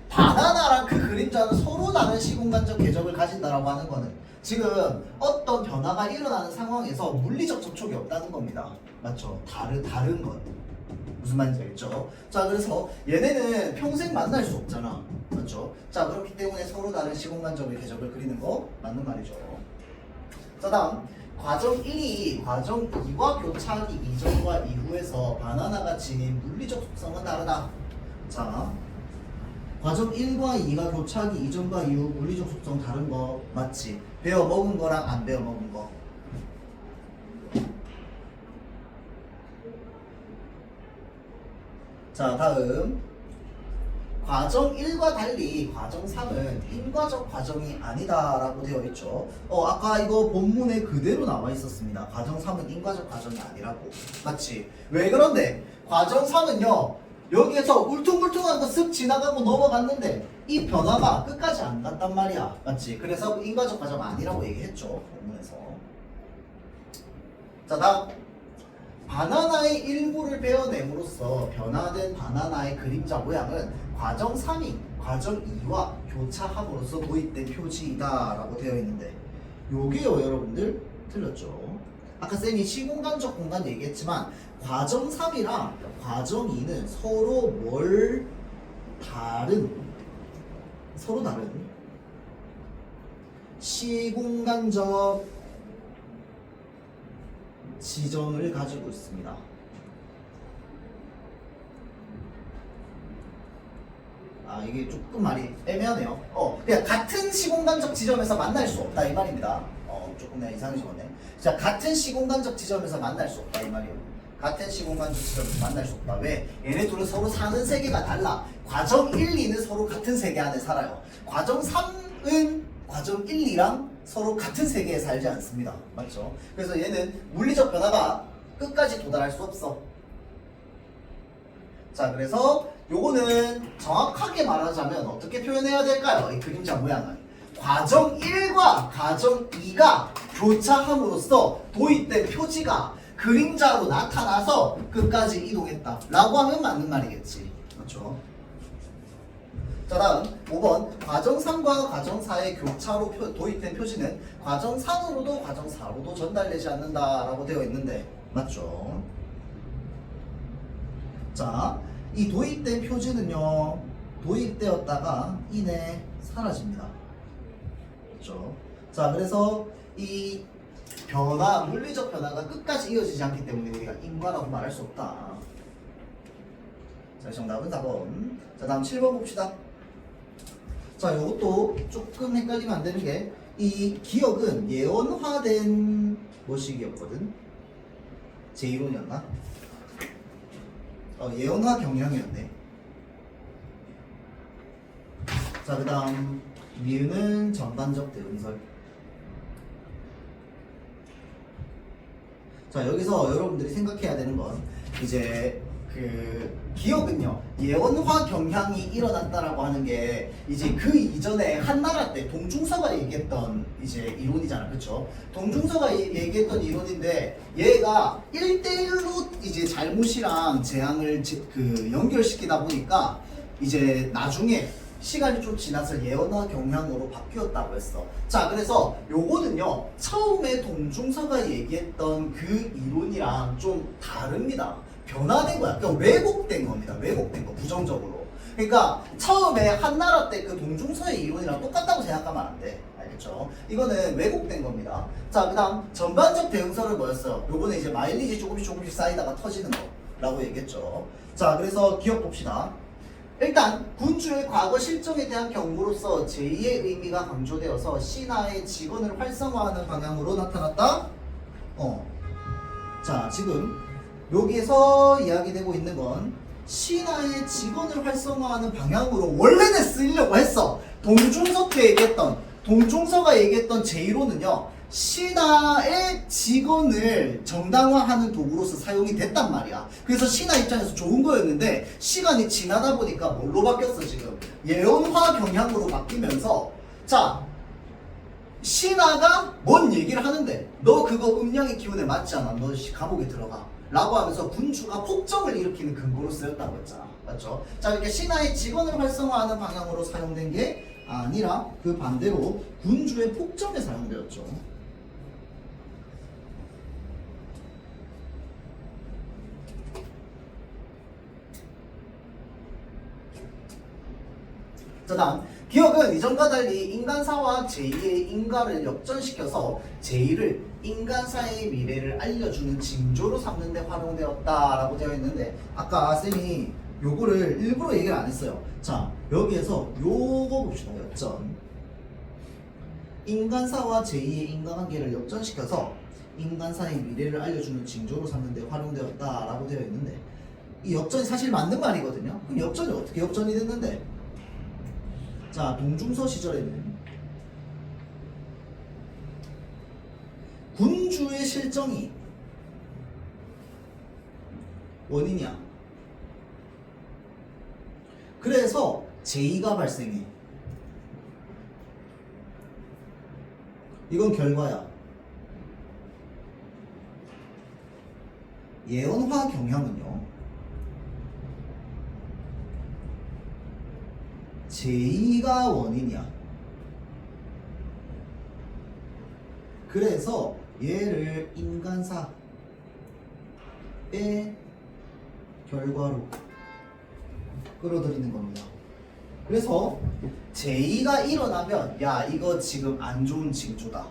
바나나랑 그 그림자는 서로 다른 시공간적 궤적을 가진다라고 하는 거는 지금 어떤 변화가 일어나는 상황에서 물리적 접촉이 없다는 겁니다. 맞죠? 다른 것. 무슨 말인지 알겠죠? 자, 그래서 얘네는 평생 만날 수 없잖아. 맞죠? 자, 그렇기 때문에 서로 다른 시공간적인 궤적을 그리는 거 맞는 말이죠. 자, 다음 과정 1이 과정 2와 교차하기 이전과 이후에서 바나나가 지닌 물리적 속성은 다르다. 자, 과정 1과 2가 교차하기 이전과 이후 물리적 속성 다른 거 맞지? 배워 먹은 거랑 안 배워 먹은 거. 자, 다음 과정 1과 달리 과정 3은 인과적 과정이 아니다라고 되어 있죠. 아까 이거 본문에 그대로 나와 있었습니다. 과정 3은 인과적 과정이 아니라고. 맞지? 왜 그런데? 과정 3은요. 여기에서 울퉁불퉁한 거 쓱 지나가고 넘어갔는데 이 변화가 끝까지 안 갔단 말이야. 맞지? 그래서 인과적 과정 아니라고 얘기했죠. 본문에서. 자, 다음 바나나의 일부를 베어냄으로써 변화된 바나나의 그림자 모양은 과정 3이 과정 2와 교차함으로써 도입된 표지이다 라고 되어 있는데 요게요 여러분들 틀렸죠. 아까 쌤이 시공간적 공간 얘기했지만 과정 3이랑 과정 2는 서로 서로 다른 시공간적 지점을 가지고 있습니다. 이게 조금 말이 애매하네요. 그냥 같은 시공간적 지점에서 만날 수 없다 이 말입니다. 조금 내가 이상하게 적었네. 자, 같은 시공간적 지점에서 만날 수 없다 이 말이에요. 같은 시공간적 지점에서 만날 수 없다. 왜? 얘네 둘은 서로 사는 세계가 달라. 과정 1, 2는 서로 같은 세계 안에 살아요. 과정 3은 과정 1, 2랑 서로 같은 세계에 살지 않습니다. 맞죠? 그래서 얘는 물리적 변화가 끝까지 도달할 수 없어. 자, 그래서 요거는 정확하게 말하자면 어떻게 표현해야 될까요? 이 그림자 모양은 과정 1과 과정 2가 교차함으로써 도입된 표지가 그림자로 나타나서 끝까지 이동했다 라고 하면 맞는 말이겠지. 그렇죠? 자, 다음 5번 과정 3과 과정 4의 교차로 도입된 표지는 과정 3으로도 과정 4로도 전달되지 않는다 라고 되어 있는데 맞죠? 자, 이 도입된 표지는요 도입되었다가 이내 사라집니다. 그렇죠? 자, 그래서 이 변화, 물리적 변화가 끝까지 이어지지 않기 때문에 우리가 인과라고 말할 수 없다. 자, 정답은 4번. 자, 다음 7번 봅시다. 자, 이것도 조금 헷갈리면 안 되는 게 이 기억은 예언화된 뭐식이었거든? 제1론이었나? 예언화 경향이었네. 자, 그 다음 미은은 전반적 대응설. 자, 여기서 여러분들이 생각해야 되는 건 이제 그 기억은요 예언화 경향이 일어났다라고 하는 게 이제 그 이전에 한나라 때 동중서가 얘기했던 이제 이론이잖아. 그쵸? 동중서가 얘기했던 이론인데 얘가 1대1로 이제 잘못이랑 재앙을 연결시키다 보니까 이제 나중에 시간이 좀 지나서 예언화 경향으로 바뀌었다고 했어. 자, 그래서 요거는요 처음에 동중서가 얘기했던 그 이론이랑 좀 다릅니다. 변화된 거야. 그러니까 왜곡된 겁니다. 왜곡된 거, 부정적으로. 그러니까 처음에 한나라 때 그 동중서의 이론이랑 똑같다고 생각하면 안 돼. 알겠죠? 이거는 왜곡된 겁니다. 자, 그 다음 전반적 대응설은 뭐였어요? 요거는 이제 마일리지 조금씩 쌓이다가 터지는 거라고 얘기했죠. 자, 그래서 기억 봅시다. 일단 군주의 과거 실정에 대한 경고로서 제2의 의미가 강조되어서 신하의 직원을 활성화하는 방향으로 나타났다. 자, 지금 여기에서 이야기되고 있는 건 신하의 직원을 활성화하는 방향으로 원래는 쓰이려고 했어. 동중서가 얘기했던 제1호는요 신하의 직원을 정당화하는 도구로서 사용이 됐단 말이야. 그래서 신하 입장에서 좋은 거였는데 시간이 지나다 보니까 뭘로 바뀌었어? 지금 예언화 경향으로 바뀌면서 자, 신하가 뭔 얘기를 하는데 너 그거 음양의 기운에 맞지 않아? 너 감옥에 들어가 라고 하면서 군주가 폭정을 일으키는 근거로 쓰였다고 했잖아. 맞죠? 자, 이렇게 신하의 직원을 활성화하는 방향으로 사용된 게 아니라 그 반대로 군주의 폭정에 사용되었죠. 자, 다음 기억은 이전과 달리 인간사와 제2의 인과를 역전시켜서 제2를 인간사의 미래를 알려주는 징조로 삼는 데 활용되었다라고 되어 있는데 아까 쌤이 요거를 일부러 얘기를 안 했어요. 자, 여기에서 요거 봅시다. 역전. 인간사와 제2의 인과관계를 역전시켜서 인간사의 미래를 알려주는 징조로 삼는 데 활용되었다라고 되어 있는데 이 역전이 사실 맞는 말이거든요. 그럼 역전이 어떻게 역전이 됐는데? 자, 동중서 시절에는 군주의 실정이 원인이야. 그래서 제의가 발생해. 이건 결과야. 예언화 경향은요, 제의가 원인이야. 그래서 얘를 인간사의 결과로 끌어들이는 겁니다. 그래서 제의가 일어나면 야 이거 지금 안 좋은 징조다.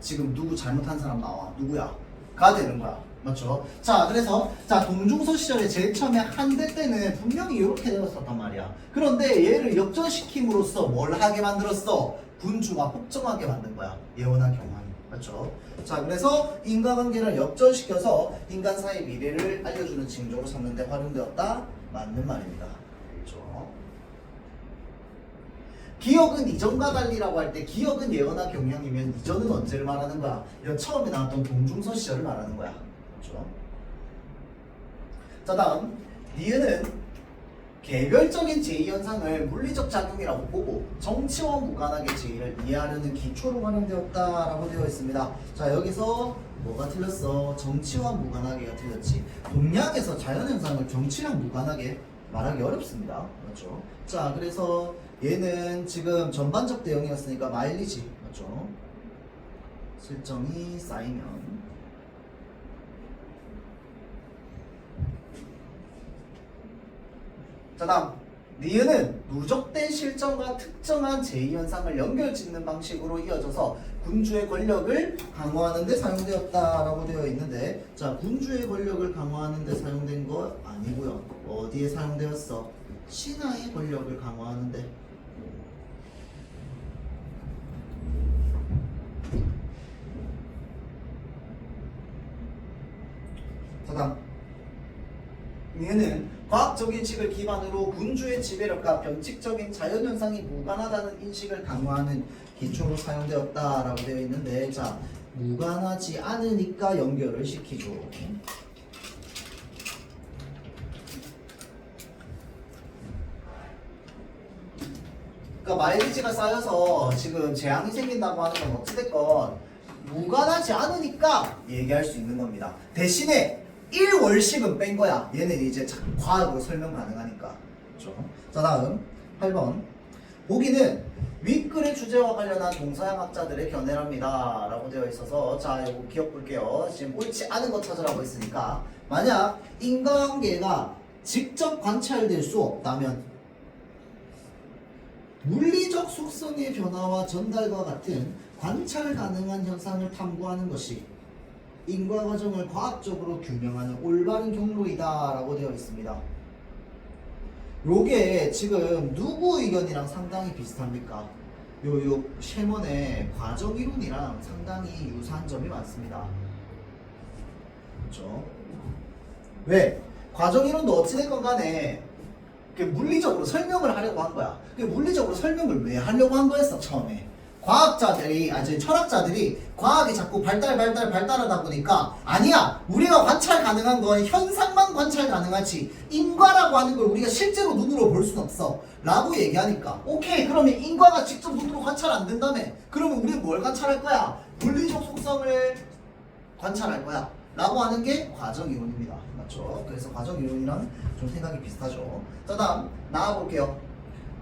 지금 누구 잘못한 사람 나와. 누구야? 가 되는 거야. 맞죠? 자, 그래서 자 동중서 시절에 제일 처음에 한대 때는 분명히 이렇게 되었었단 말이야. 그런데 얘를 역전시킴으로써 뭘 하게 만들었어? 군주가 폭정하게 만든 거야. 예언한 경향이. 맞죠? 자, 그래서 인과관계를 역전시켜서 인간 사이의 미래를 알려주는 징조로 삼는데 활용되었다. 맞는 말입니다. 그렇죠? 기억은 이전과 달리라고 할 때 기억은 예언한 경향이면 이전은 언제를 말하는 거야? 이건 처음에 나왔던 동중서 시절을 말하는 거야. 그렇죠? 자, 다음 니은은 개별적인 제의 현상을 물리적 작용이라고 보고 정치와 무관하게 제의를 이해하려는 기초로 활용되었다라고 되어 있습니다. 자, 여기서 뭐가 틀렸어? 정치와 무관하게가 틀렸지. 동양에서 자연현상을 정치랑 무관하게 말하기 어렵습니다. 맞죠? 자, 그래서 얘는 지금 전반적 대응이었으니까 마일리지. 맞죠? 실정이 쌓이면 자, 다음 니은은 누적된 실정과 특정한 제의현상을 연결짓는 방식으로 이어져서 군주의 권력을 강화하는 데 사용되었다라고 되어 있는데, 자, 군주의 권력을 강화하는 데 사용된 거 아니고요. 어디에 사용되었어? 신하의 권력을 강화하는 데. 자, 다음 얘는 과학적인 식을 기반으로 군주의 지배력과 변칙적인 자연현상이 무관하다는 인식을 강화하는 기초로 사용되었다라고 되어 있는데, 자, 무관하지 않으니까 연결을 시키죠. 그러니까 마일리지가 쌓여서 지금 재앙이 생긴다고 하는 건 어찌됐건 무관하지 않으니까 얘기할 수 있는 겁니다. 대신에 1월씩은 뺀 거야. 얘는 이제 과학으로 설명 가능하니까. 그렇죠? 자, 다음 8번. 보기는 윗글의 주제와 관련한 동서양 학자들의 견해랍니다 라고 되어 있어서, 자, 이거 기억 볼게요. 지금 옳지 않은 거 찾으라고 했으니까, 만약 인과관계가 직접 관찰될 수 없다면 물리적 속성의 변화와 전달과 같은 관찰 가능한 현상을 탐구하는 것이 인과 과정을 과학적으로 규명하는 올바른 경로이다 라고 되어 있습니다. 요게 지금 누구 의견이랑 상당히 비슷합니까? 요 셰먼의 과정 이론이랑 상당히 유사한 점이 많습니다. 그렇죠? 왜? 과정 이론도 어찌됐건 간에 물리적으로 설명을 하려고 한 거야. 물리적으로 설명을 왜 하려고 한 거였어? 처음에 과학자들이, 철학자들이 과학이 자꾸 발달하다 보니까, 아니야, 우리가 관찰 가능한 건 현상만 관찰 가능하지 인과라고 하는 걸 우리가 실제로 눈으로 볼 순 없어 라고 얘기하니까, 오케이, 그러면 인과가 직접 눈으로 관찰 안 된다며, 그러면 우리는 뭘 관찰할 거야? 물리적 속성을 관찰할 거야 라고 하는 게 과정이론입니다. 맞죠? 그래서 과정이론이랑 좀 생각이 비슷하죠. 자, 다음 나와볼게요.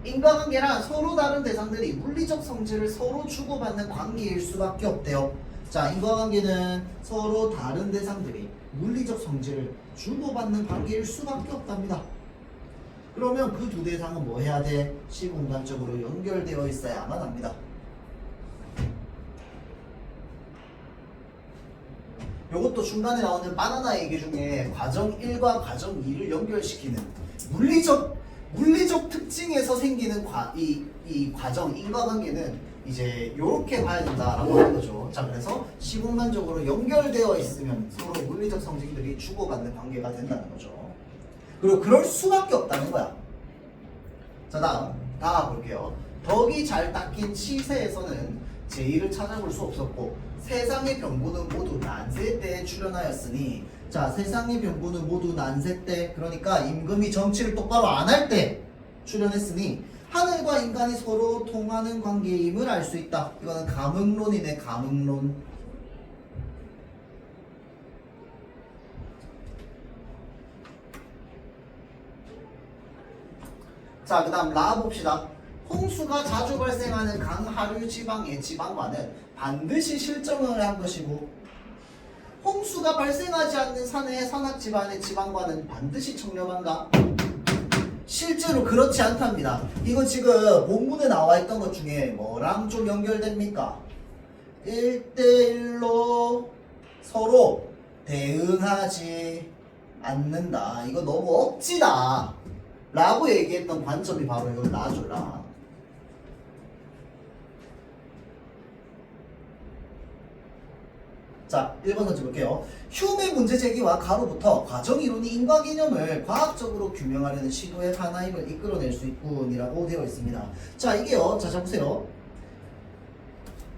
인과관계란 서로 다른 대상들이 물리적 성질을 서로 주고받는 관계일 수밖에 없대요. 자, 인과관계는 서로 다른 대상들이 물리적 성질을 주고받는 관계일 수밖에 없답니다. 그러면 그 두 대상은 뭐 해야 돼? 시공간적으로 연결되어 있어야만 합니다. 요것도 중간에 나오는 바나나 얘기 중에 과정 1과 과정 2를 연결시키는 물리적 특징에서 생기는 이 과정 인과관계는 이제 요렇게 봐야 된다라고 하는 거죠. 자, 그래서 시공간적으로 연결되어 있으면 서로 물리적 성질들이 주고받는 관계가 된다는 거죠. 그리고 그럴 수밖에 없다는 거야. 자, 다음 볼게요. 덕이 잘 닦인 치세에서는 제2를 찾아볼 수 없었고 세상의 병구는 모두 난세 때에 출현하였으니, 자, 세상의 병구는 모두 난세 때, 그러니까 임금이 정치를 똑바로 안 할 때 출현했으니 하늘과 인간이 서로 통하는 관계임을 알 수 있다. 이거는 감흥론이네, 감흥론. 자, 그 다음 라 봅시다. 홍수가 자주 발생하는 강하류 지방의 지방과는 반드시 실정을 한 것이고, 홍수가 발생하지 않는 산의 산악지방의 지방과는 반드시 청렴한가? 실제로 그렇지 않답니다. 이거 지금 본문에 나와 있던 것 중에 뭐랑 좀 연결됩니까? 1대1로 서로 대응하지 않는다. 이거 너무 억지다 라고 얘기했던 관점이 바로 이거 라죠, 라. 자, 1번 던져 볼게요. 휴메 문제 제기와 가로부터 과정이론이 인과개념을 과학적으로 규명하려는 시도의 하나임을 이끌어낼 수 있군이라고 되어 있습니다. 자, 이게요. 자, 보세요.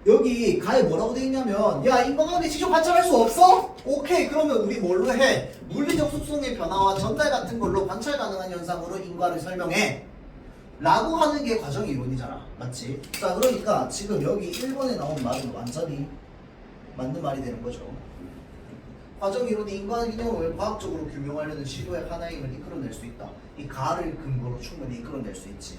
여기 가에 뭐라고 되어 있냐면, 야, 인과관계 직접 관찰할 수 없어? 오케이, 그러면 우리 뭘로 해? 물리적 속성의 변화와 전달 같은 걸로 관찰 가능한 현상으로 인과를 설명해 라고 하는 게 과정이론이잖아. 맞지? 자, 그러니까 지금 여기 1번에 나온 말은 완전히 맞는 말이 되는 거죠. 과정이론이 인과개념을 과학적으로 규명하려는 시도의 하나임을 이끌어낼 수 있다. 이 가를 근거로 충분히 이끌어낼 수 있지.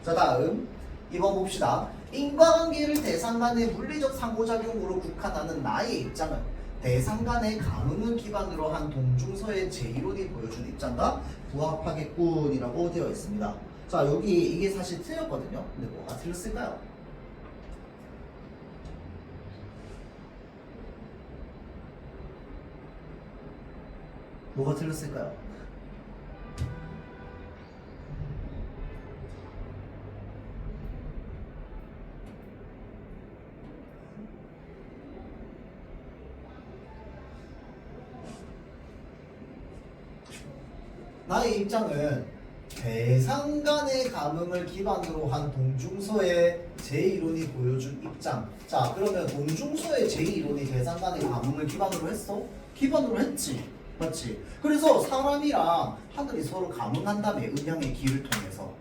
자, 다음 2번 봅시다. 인과관계를 대상 간의 물리적 상호작용으로 국한하는 나의 입장은 대상 간의 감흥을 기반으로 한 동중서의 제1론이 보여준 입장과 부합하겠군이라고 되어 있습니다. 자, 여기 이게 사실 틀렸거든요. 근데 뭐가 틀렸을까요? 뭐가 틀렸을까요? 나의 입장은 대상 간의 감흥을 기반으로 한 동중서의 제2론이 보여준 입장. 자, 그러면 동중서의 제2론이 대상 간의 감흥을 기반으로 했어? 기반으로 했지. 맞지? 그래서 사람이랑 하늘이 서로 감응한다며, 음양의 기를 통해서.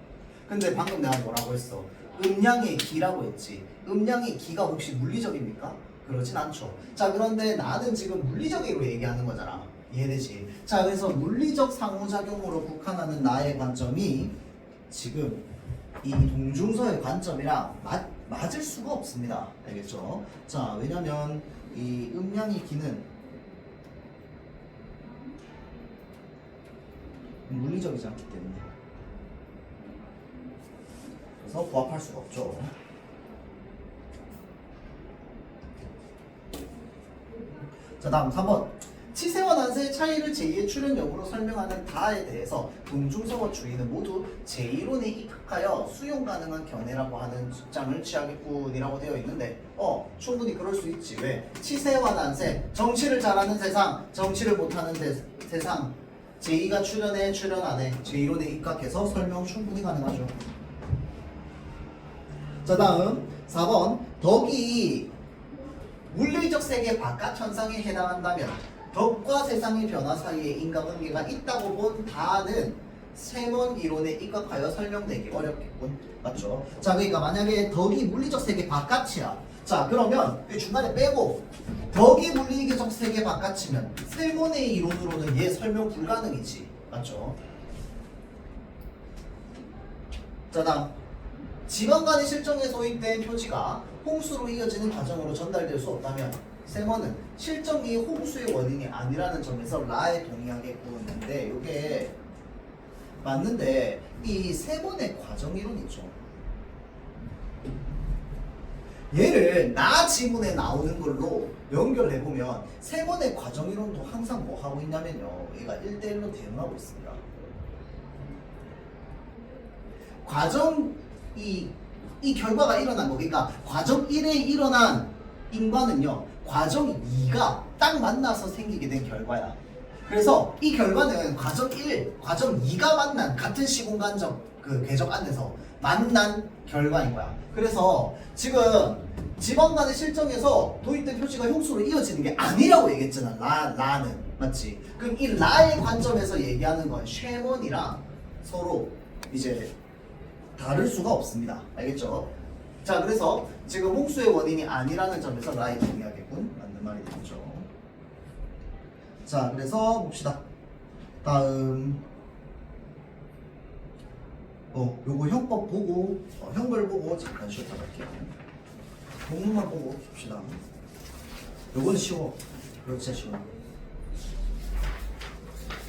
근데 방금 내가 뭐라고 했어? 음양의 기라고 했지. 음양의 기가 혹시 물리적입니까? 그렇진 않죠. 자, 그런데 나는 지금 물리적으로 얘기하는 거잖아. 이해되지? 자, 그래서 물리적 상호작용으로 국한하는 나의 관점이 지금 이 동중서의 관점이랑 맞을 수가 없습니다. 알겠죠? 자, 왜냐면 이 음양의 기는 물리적이지 않기 때문에, 그래서 부합할 수가 없죠. 자, 다음 3번. 치세와 난세의 차이를 제2의 출현역으로 설명하는 다에 대해서 동중서와 주의는 모두 제2론에 입각하여 수용 가능한 견해라고 하는 입장을 취하겠군이라고 되어 있는데, 충분히 그럴 수 있지. 왜? 치세와 난세, 정치를 잘하는 세상, 정치를 못하는 세상, 제2가 출현해, 출현 안 해, 제1론에 입각해서 설명 충분히 가능하죠. 자, 다음 4번. 덕이 물리적 세계 바깥 현상에 해당한다면 덕과 세상의 변화 사이에 인과관계가 있다고 본 다는 세먼 이론에 입각하여 설명되기 어렵겠군. 맞죠? 자, 그러니까 만약에 덕이 물리적 세계 바깥이야. 자, 그러면 이 중간에 빼고 덕이 물리적 세계 바깥이면 세먼의 이론으로는 얘 설명 불가능이지. 맞죠? 자, 다음. 지방 간의 실정에 소입된 표지가 홍수로 이어지는 과정으로 전달될 수 없다면 세먼은 실정이 홍수의 원인이 아니라는 점에서 라에 동의하겠군인데, 이게 맞는데 이 세먼의 과정 이론 있죠. 얘를 나 지문에 나오는 걸로 연결해보면 세먼의 과정 이론도 항상 뭐 하고 있냐면요, 얘가 1대1로 대응하고 있습니다. 과정 이 결과가 일어난 거, 그러니까 과정 1에 일어난 인과는요, 과정 2가 딱 만나서 생기게 된 결과야. 그래서 이 결과는 과정 1, 과정 2가 만난 같은 시공간적 그 궤적 안에서 만난 결과인 거야. 그래서 지금 지방간의 실정에서 도입된 표시가 형수로 이어지는 게 아니라고 얘기했잖아. 라는 맞지? 그럼 이 라의 관점에서 얘기하는 건 쉐먼이랑 서로 이제 다를 수가 없습니다. 알겠죠? 자, 그래서 지금 홍수의 원인이 아니라는 점에서 라이 동의하겠군. 맞는 말이 되겠죠. 자, 그래서 봅시다. 다음 요거 형법 보고 형벌 보고 잠깐 쉬었다 갈게요. 본문만 보고 봅시다. 요건 쉬워. 이거 진짜 쉬워.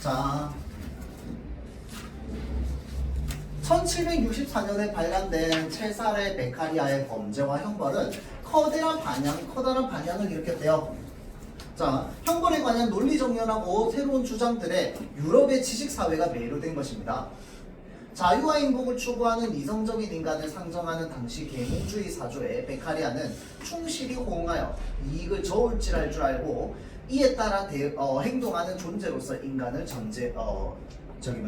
자, 1764년에 발간된 첼살의 베카리아의 범죄와 형벌은 커다란 반향을 일으켰대요. 자, 형벌에 관한 논리 정연하고 새로운 주장들에 유럽의 지식사회가 매료된 것입니다. 자유와 행복을 추구하는 이성적인 인간을 상정하는 당시 계몽주의 사조의 베카리아는 충실히 호응하여 이익을 저울질할 줄 알고 이에 따라 행동하는 존재로서 인간을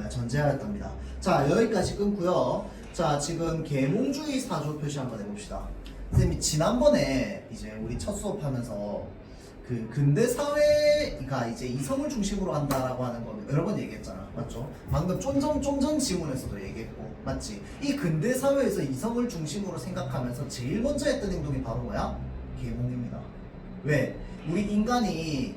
전제하였답니다. 자, 여기까지 끊고요. 자, 지금 계몽주의 사조 표시 한번 해봅시다. 선생님이 지난번에 이제 우리 첫 수업하면서 그 근대 사회가 이제 이성을 중심으로 한다라고 하는 거 여러 번 얘기했잖아. 맞죠? 방금 쫀전 지문에서도 얘기했고, 맞지? 이 근대 사회에서 이성을 중심으로 생각하면서 제일 먼저 했던 행동이 바로 뭐야? 계몽입니다. 왜? 우리 인간이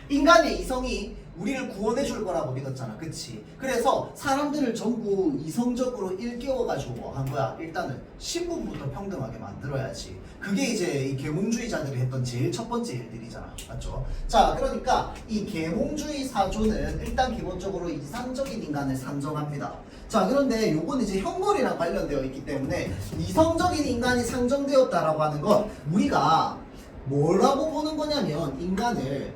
인간의 이성이 우리를 구원해 줄 거라고 믿었잖아. 그치? 그래서 사람들을 전부 이성적으로 일깨워가지고 한 거야. 일단은 신분부터 평등하게 만들어야지. 그게 이제 이 계몽주의자들이 했던 제일 첫 번째 일들이잖아. 맞죠? 자, 그러니까 이 계몽주의 사조는 일단 기본적으로 이상적인 인간을 상정합니다. 자, 그런데 요건 이제 형벌이랑 관련되어 있기 때문에 이성적인 인간이 상정되었다라고 하는 건 우리가 뭐라고 보는 거냐면 인간을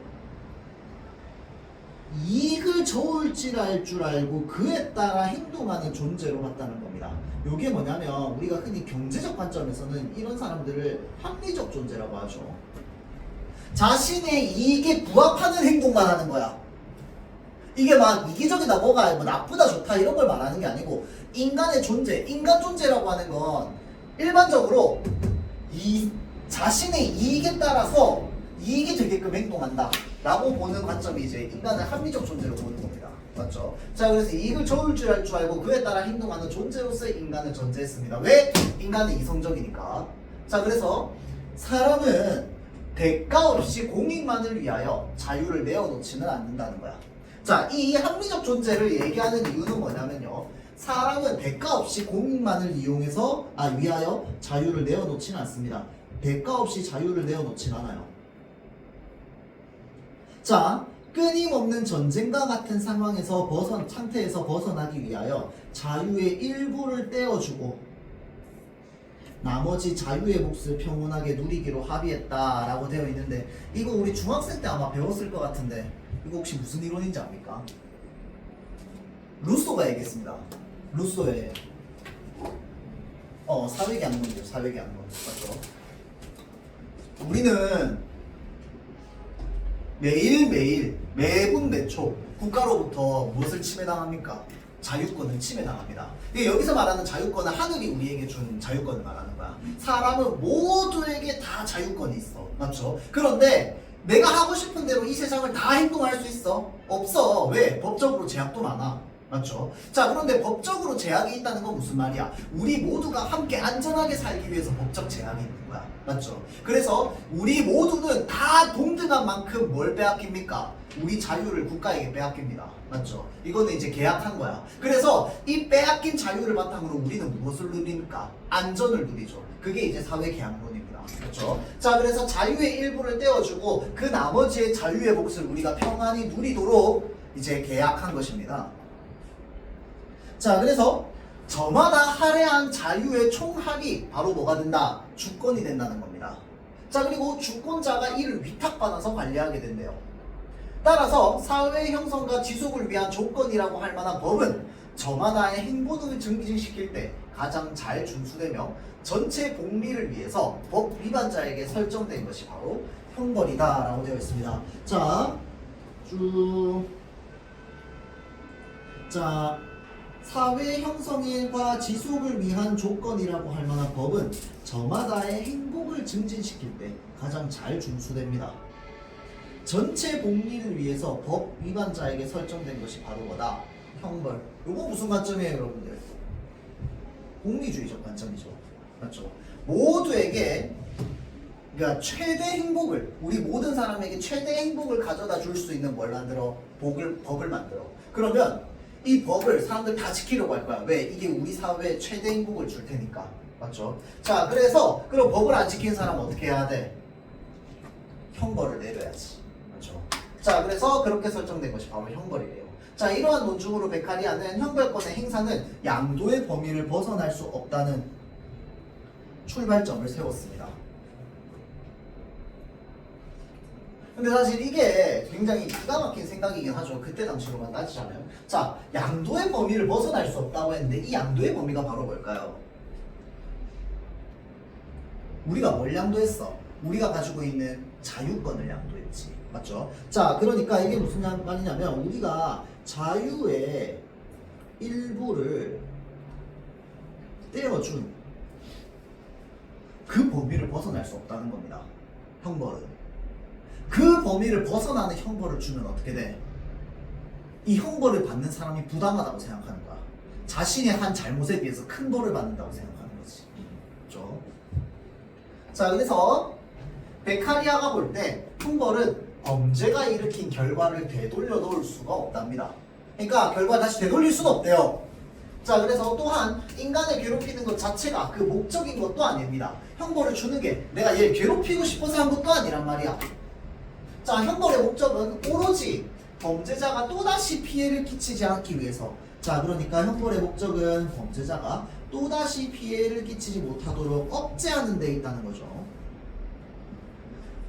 이익을 저울질할 줄 알고 그에 따라 행동하는 존재로 봤다는 겁니다. 이게 뭐냐면 우리가 흔히 경제적 관점에서는 이런 사람들을 합리적 존재라고 하죠. 자신의 이익에 부합하는 행동만 하는 거야. 이게 막 이기적이다, 뭐가 뭐 나쁘다, 좋다 이런 걸 말하는 게 아니고 인간의 존재, 인간 존재라고 하는 건 일반적으로 이 자신의 이익에 따라서 이익이 되게끔 행동한다 라고 보는 관점이 이제 인간을 합리적 존재로 보는 겁니다. 맞죠? 자, 그래서 이익을 저울질할 줄 알고 그에 따라 행동하는 존재로서의 인간을 전제했습니다. 왜? 인간은 이성적이니까. 자, 그래서 사람은 대가 없이 공익만을 위하여 자유를 내어놓지는 않는다는 거야. 자, 이 합리적 존재를 얘기하는 이유는 뭐냐면요, 사람은 대가 없이 공익만을 위하여 자유를 내어놓지는 않습니다. 대가 없이 자유를 내어놓진 않아요. 자, 끊임없는 전쟁과 같은 상태에서 벗어나기 위하여 자유의 일부를 떼어주고 나머지 자유의 몫을 평온하게 누리기로 합의했다라고 되어 있는데, 이거 우리 중학생 때 아마 배웠을 것 같은데 이거 혹시 무슨 이론인지 압니까? 루소가 얘기했습니다. 루소의 사회계약론이죠. 사회계약론. 맞죠? 우리는 매분 매초 국가로부터 무엇을 침해당합니까? 자유권을 침해당합니다. 여기서 말하는 자유권은 하늘이 우리에게 준 자유권을 말하는 거야. 사람은 모두에게 다 자유권이 있어. 맞죠? 그런데 내가 하고 싶은 대로 이 세상을 다 행동할 수 있어? 없어. 왜? 법적으로 제약도 많아. 맞죠? 자, 그런데 법적으로 제약이 있다는 건 무슨 말이야? 우리 모두가 함께 안전하게 살기 위해서 법적 제약이 있는 거야. 맞죠? 그래서 우리 모두는 다 동등한 만큼 뭘 빼앗깁니까? 우리 자유를 국가에게 빼앗깁니다. 맞죠? 이거는 이제 계약한 거야. 그래서 이 빼앗긴 자유를 바탕으로 우리는 무엇을 누립니까? 안전을 누리죠. 그게 이제 사회계약론입니다. 그렇죠? 자, 그래서 자유의 일부를 떼어주고 그 나머지의 자유의 몫을 우리가 평안히 누리도록 이제 계약한 것입니다. 자, 그래서 저마다 할애한 자유의 총합이 바로 뭐가 된다? 주권이 된다는 겁니다. 자, 그리고 주권자가 이를 위탁받아서 관리하게 된대요. 따라서 사회 형성과 지속을 위한 조건이라고 할 만한 법은 저마다의 행보능을 증진시킬 때 가장 잘 준수되며 전체 복리를 위해서 법 위반자에게 설정된 것이 바로 형벌이다라고 되어 있습니다. 자, 사회 형성과 지속을 위한 조건이라고 할 만한 법은 저마다의 행복을 증진시킬 때 가장 잘 준수됩니다. 전체 복리를 위해서 법 위반자에게 설정된 것이 바로 뭐다? 형벌. 요거 무슨 관점이에요, 여러분들? 공리주의적 관점이죠. 맞죠? 모두에게 그러니까 최대 행복을 우리 모든 사람에게 최대 행복을 가져다 줄 수 있는 뭘 만들어? 법을 만들어. 그러면 이 법을 사람들 다 지키려고 할 거야. 왜? 이게 우리 사회에 최대 행복을 줄 테니까. 맞죠? 자, 그래서 그럼 법을 안 지키는 사람은 어떻게 해야 돼? 형벌을 내려야지. 맞죠? 자, 그래서 그렇게 설정된 것이 바로 형벌이래요. 자, 이러한 논증으로 베카리아는 형벌권의 행사는 양도의 범위를 벗어날 수 없다는 출발점을 세웠습니다. 근데 사실 이게 굉장히 기가 막힌 생각이긴 하죠. 그때 당시로만 따지자면. 자, 양도의 범위를 벗어날 수 없다고 했는데 이 양도의 범위가 바로 뭘까요? 우리가 뭘 양도했어? 우리가 가지고 있는 자유권을 양도했지. 맞죠? 자, 그러니까 이게 무슨 말이냐면 우리가 자유의 일부를 떼어준 그 범위를 벗어날 수 없다는 겁니다. 형벌은. 그 범위를 벗어나는 형벌을 주면 어떻게 돼? 이 형벌을 받는 사람이 부당하다고 생각하는 거야. 자신의 한 잘못에 비해서 큰 벌을 받는다고 생각하는 거지. 그렇죠? 자, 그래서 베카리아가 볼 때 형벌은 범죄가 일으킨 결과를 되돌려 놓을 수가 없답니다. 그러니까 결과 다시 되돌릴 수는 없대요. 자, 그래서 또한 인간을 괴롭히는 것 자체가 그 목적인 것도 아닙니다. 형벌을 주는 게 내가 얘를 괴롭히고 싶어서 한 것도 아니란 말이야. 자, 형벌의 목적은 오로지 범죄자가 또다시 피해를 끼치지 않기 위해서. 자, 그러니까 형벌의 목적은 범죄자가 또다시 피해를 끼치지 못하도록 억제하는 데 있다는 거죠.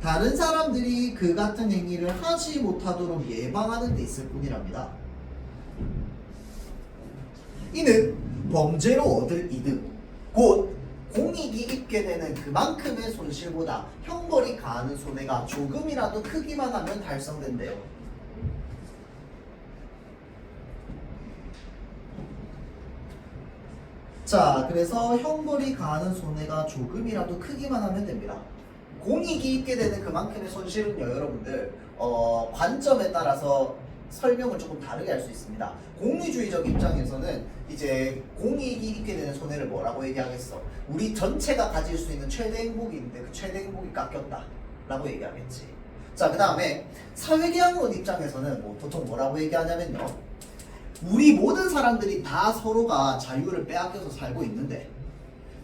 다른 사람들이 그 같은 행위를 하지 못하도록 예방하는 데 있을 뿐이랍니다. 이는 범죄로 얻을 이득, 곧 공익이 있게 되는 그만큼의 손실보다 형벌이 가하는 손해가 조금이라도 크기만 하면 달성된대요. 자, 그래서 형벌이 가하는 손해가 조금이라도 크기만 하면 됩니다. 공익이 있게 되는 그만큼의 손실은요, 여러분들 관점에 따라서 설명을 조금 다르게 할 수 있습니다. 공리주의적 입장에서는 이제 공익이 있게 되는 손해를 뭐라고 얘기하겠어? 우리 전체가 가질 수 있는 최대 행복이 있는데 그 최대 행복이 깎였다 라고 얘기하겠지. 자, 그 다음에 사회계약론 입장에서는 보통 뭐라고 얘기하냐면요, 우리 모든 사람들이 다 서로가 자유를 빼앗겨서 살고 있는데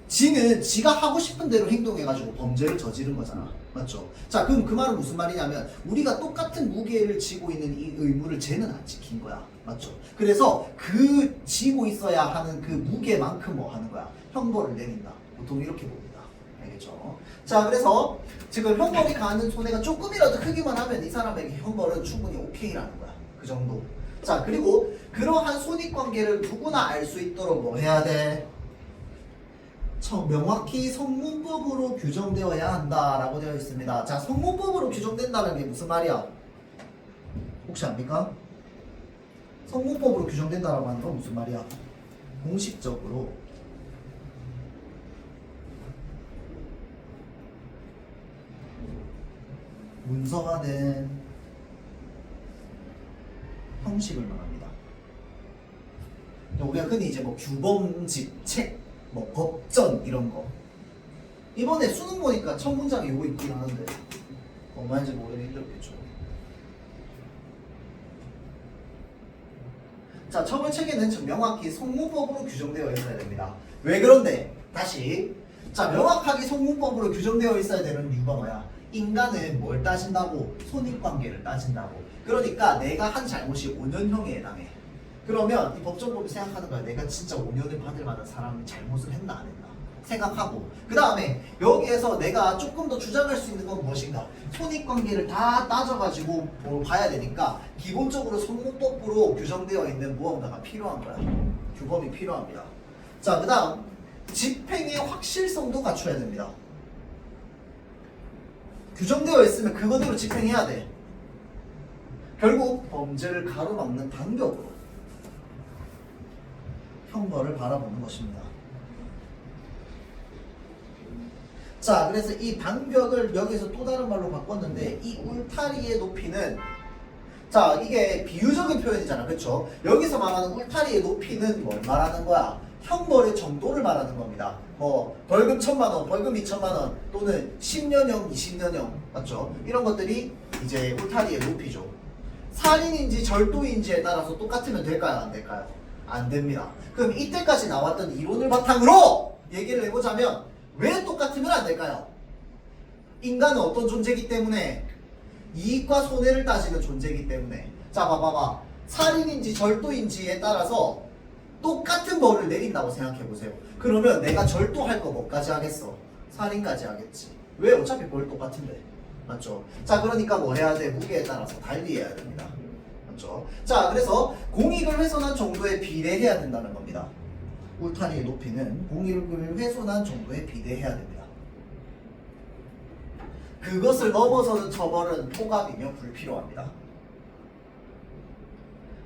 지는 지가 하고 싶은 대로 행동해가지고 범죄를 저지른 거잖아. 맞죠? 자, 그럼 그 말은 무슨 말이냐면 우리가 똑같은 무게를 지고 있는 이 의무를 쟤는 안 지킨 거야. 맞죠? 그래서 그 지고 있어야 하는 그 무게만큼 뭐 하는 거야? 형벌을 내린다. 보통 이렇게 봅니다. 알겠죠? 자, 그래서 지금 형벌이 가하는 손해가 조금이라도 크기만 하면 이 사람에게 형벌은 충분히 오케이라는 거야. 그 정도. 자, 그리고 그러한 손익관계를 누구나 알 수 있도록 뭐 해야 돼? 명확히 성문법으로 규정되어야 한다라고 되어 있습니다. 자, 성문법으로 규정된다는 게 무슨 말이야? 혹시 압니까? 성문법으로 규정된다라고 하는 건 무슨 말이야? 공식적으로 문서화된 형식을 말합니다. 우리가 흔히 이제 뭐 규범집, 책, 뭐 법전 이런 거. 이번에 수능 보니까 첫 문장이 이거 있긴 하는데 얼마인지 모르니 힘들었겠죠. 자, 처벌체계는 명확히 성문법으로 규정되어 있어야 됩니다. 왜 그런데? 다시. 자, 명확하게 성문법으로 규정되어 있어야 되는 이유가 뭐야? 인간은 뭘 따진다고? 손익관계를 따진다고. 그러니까 내가 한 잘못이 5년형에 해당해. 그러면 이 법정법이 생각하는 거야. 내가 진짜 5년을 받을 만한 사람이 잘못을 했나 안 했나 생각하고, 그 다음에 여기에서 내가 조금 더 주장할 수 있는 건 무엇인가? 손익관계를 다 따져가지고 뭘 봐야 되니까 기본적으로 성문법으로 규정되어 있는 무언가가 필요한 거야. 규범이 필요합니다. 자, 그 다음 집행의 확실성도 갖춰야 됩니다. 규정되어 있으면 그거대로 집행해야 돼. 결국 범죄를 가로막는 방법으로 형벌을 바라보는 것입니다. 자, 그래서 이 방벽을 여기서 또 다른 말로 바꿨는데 이 울타리의 높이는 자, 이게 비유적인 표현이잖아. 그렇죠? 여기서 말하는 울타리의 높이는 뭘 말하는 거야? 형벌의 정도를 말하는 겁니다. 뭐 벌금 1,000만 원, 벌금 2,000만 원 또는 10년형, 20년형 맞죠? 이런 것들이 이제 울타리의 높이죠. 살인인지 절도인지에 따라서 똑같으면 될까요? 안 될까요? 안 됩니다. 그럼 이때까지 나왔던 이론을 바탕으로 얘기를 해보자면 왜 똑같으면 안 될까요? 인간은 어떤 존재이기 때문에 이익과 손해를 따지는 존재이기 때문에 자 봐봐봐 살인인지 절도인지에 따라서 똑같은 벌을 내린다고 생각해보세요. 그러면 내가 절도할 거 뭐까지 하겠어? 살인까지 하겠지. 왜? 어차피 벌 똑같은데 맞죠? 자 그러니까 뭐 해야 돼? 무게에 따라서 달리해야 됩니다. 맞죠? 자 그래서 공익을 훼손한 정도에 비례해야 된다는 겁니다. 울타리의 높이는 공익을 훼손한 정도에 비례해야 됩니다. 그것을 넘어서는 처벌은 포갑이며 불필요합니다.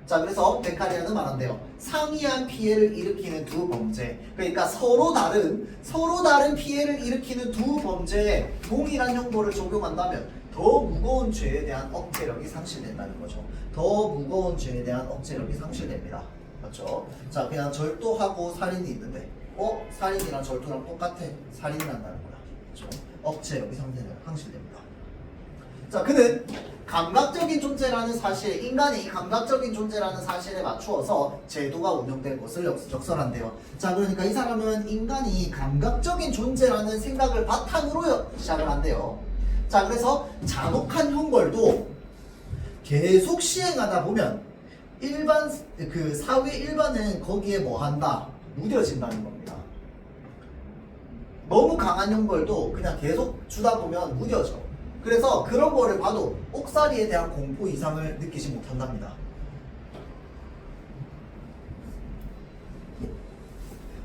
자 그래서 베카리아는 말한대요. 상이한 피해를 일으키는 두 범죄 그러니까 서로 다른 피해를 일으키는 두 범죄에 동일한 형벌을 적용한다면 더 무거운 죄에 대한 억제력이 상실된다는 거죠. 더 무거운 죄에 대한 억제력이 상실됩니다. 맞죠? 자 그냥 절도하고 살인이 있는데 살인이랑 절도랑 똑같아. 살인을 한다는 거야. 그렇죠? 억제력이 상실됩니다. 자 그는 감각적인 존재라는 사실, 인간이 감각적인 존재라는 사실에 맞추어서 제도가 운영될 것을 역설한대요. 자 그러니까 이 사람은 인간이 감각적인 존재라는 생각을 바탕으로 시작을 한대요. 자 그래서 잔혹한 형벌도 계속 시행하다 보면 사회 일반은 거기에 뭐 한다? 무뎌진다는 겁니다. 너무 강한 형벌도 그냥 계속 주다 보면 무뎌져. 그래서 그런 거를 봐도 옥살이에 대한 공포 이상을 느끼지 못한답니다.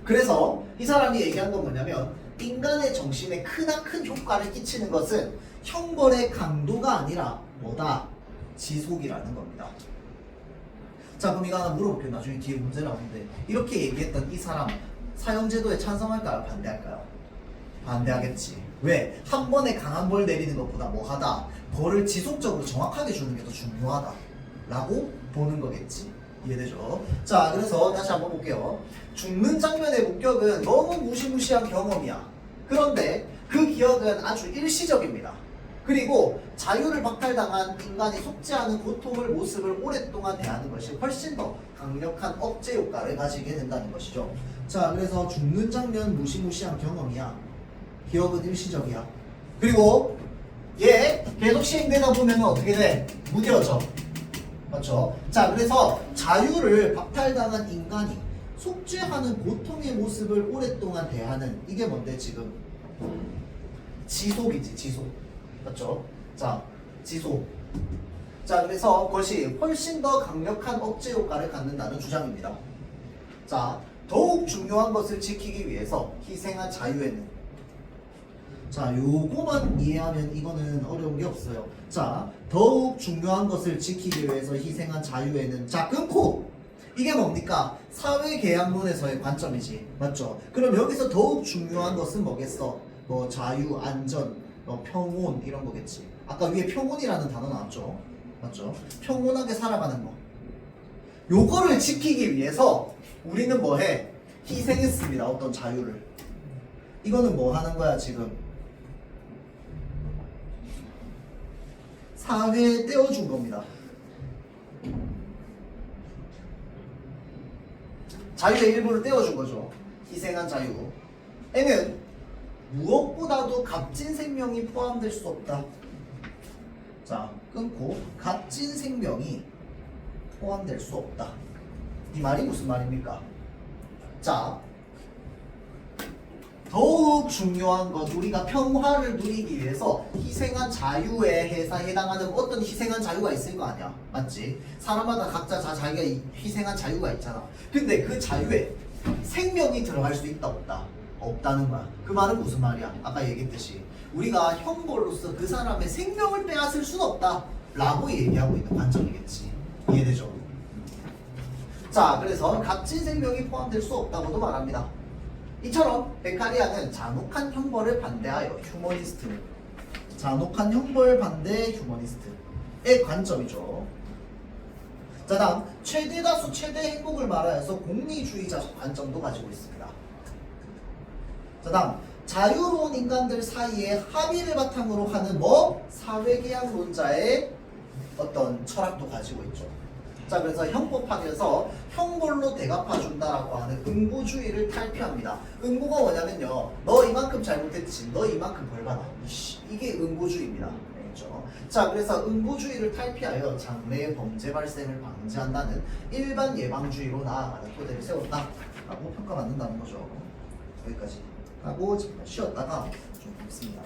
그래서 이 사람이 얘기한 건 뭐냐면 인간의 정신에 크나큰 효과를 끼치는 것은 형벌의 강도가 아니라 뭐다? 지속이라는 겁니다. 자 그럼 이거 하나 물어볼게요. 나중에 뒤에 문제 나오는데 이렇게 얘기했던 이 사람 사형제도에 찬성할까요? 반대할까요? 반대하겠지. 왜? 한 번에 강한 벌 내리는 것보다 뭐하다? 벌을 지속적으로 정확하게 주는 게 더 중요하다 라고 보는 거겠지. 이해되죠? 자 그래서 다시 한번 볼게요. 죽는 장면의 목격은 너무 무시무시한 경험이야. 그런데 그 기억은 아주 일시적입니다. 그리고 자유를 박탈당한 인간이 속지 않은 고통을 모습을 오랫동안 대하는 것이 훨씬 더 강력한 억제 효과를 가지게 된다는 것이죠. 자 그래서 죽는 장면 무시무시한 경험이야. 기억은 일시적이야. 그리고 얘 계속 시행되다 보면 어떻게 돼? 무뎌져. 맞죠? 자 그래서 자유를 박탈당한 인간이 속죄하는 고통의 모습을 오랫동안 대하는 이게 뭔데 지금? 지속이지 지속. 맞죠? 자 지속. 자 그래서 그것이 훨씬 더 강력한 억제 효과를 갖는다는 주장입니다. 자 더욱 중요한 것을 지키기 위해서 희생한 자유에는 자 요거만 이해하면 이거는 어려운 게 없어요. 자 더욱 중요한 것을 지키기 위해서 희생한 자유에는 자 끊고 이게 뭡니까? 사회계약론에서의 관점이지. 맞죠? 그럼 여기서 더욱 중요한 것은 뭐겠어? 뭐 자유, 안전, 평온 이런 거겠지. 아까 위에 평온이라는 단어 나왔죠? 맞죠? 평온하게 살아가는 거. 요거를 지키기 위해서 우리는 뭐 해? 희생했습니다. 어떤 자유를. 이거는 뭐 하는 거야 지금? 사회에 떼어준 겁니다. 자유의 일부를 떼어준 거죠. 희생한 자유. 에는 무엇보다도 값진 생명이 포함될 수 없다. 자, 끊고 값진 생명이 포함될 수 없다. 이 말이 무슨 말입니까? 자, 더욱 중요한 것, 우리가 평화를 누리기 위해서 희생한 자유에 해당하는 어떤 희생한 자유가 있을 거 아니야. 맞지? 사람마다 각자 자기가 희생한 자유가 있잖아. 근데 그 자유에 생명이 들어갈 수 있다 없다? 없다는 거야. 그 말은 무슨 말이야? 아까 얘기했듯이 우리가 형벌로서 그 사람의 생명을 빼앗을 수는 없다 라고 얘기하고 있는 관점이겠지. 이해되죠? 자, 그래서 값진 생명이 포함될 수 없다고도 말합니다. 이처럼 베카리아는 잔혹한 형벌을 반대하여 휴머니스트, 잔혹한 형벌 반대 휴머니스트의 관점이죠. 자, 다음 최대 다수 최대 행복을 말하여서 공리주의자적 관점도 가지고 있습니다. 자, 다음 자유로운 인간들 사이에 합의를 바탕으로 하는 사회계약론자의 어떤 철학도 가지고 있죠. 자, 그래서 형법학에서 형벌로 대갚아준다라고 하는 응보주의를 탈피합니다. 응보가 뭐냐면요, 너 이만큼 잘못했지, 너 이만큼 벌 받아, 이게 응보주의입니다. 알겠죠? 자, 그래서 응보주의를 탈피하여 장래의 범죄 발생을 방지한다는 일반 예방주의로 나아가는 토대를 세웠다라고 평가받는다는 거죠. 여기까지 하고 잠깐 쉬었다가 좀 뵙습니다.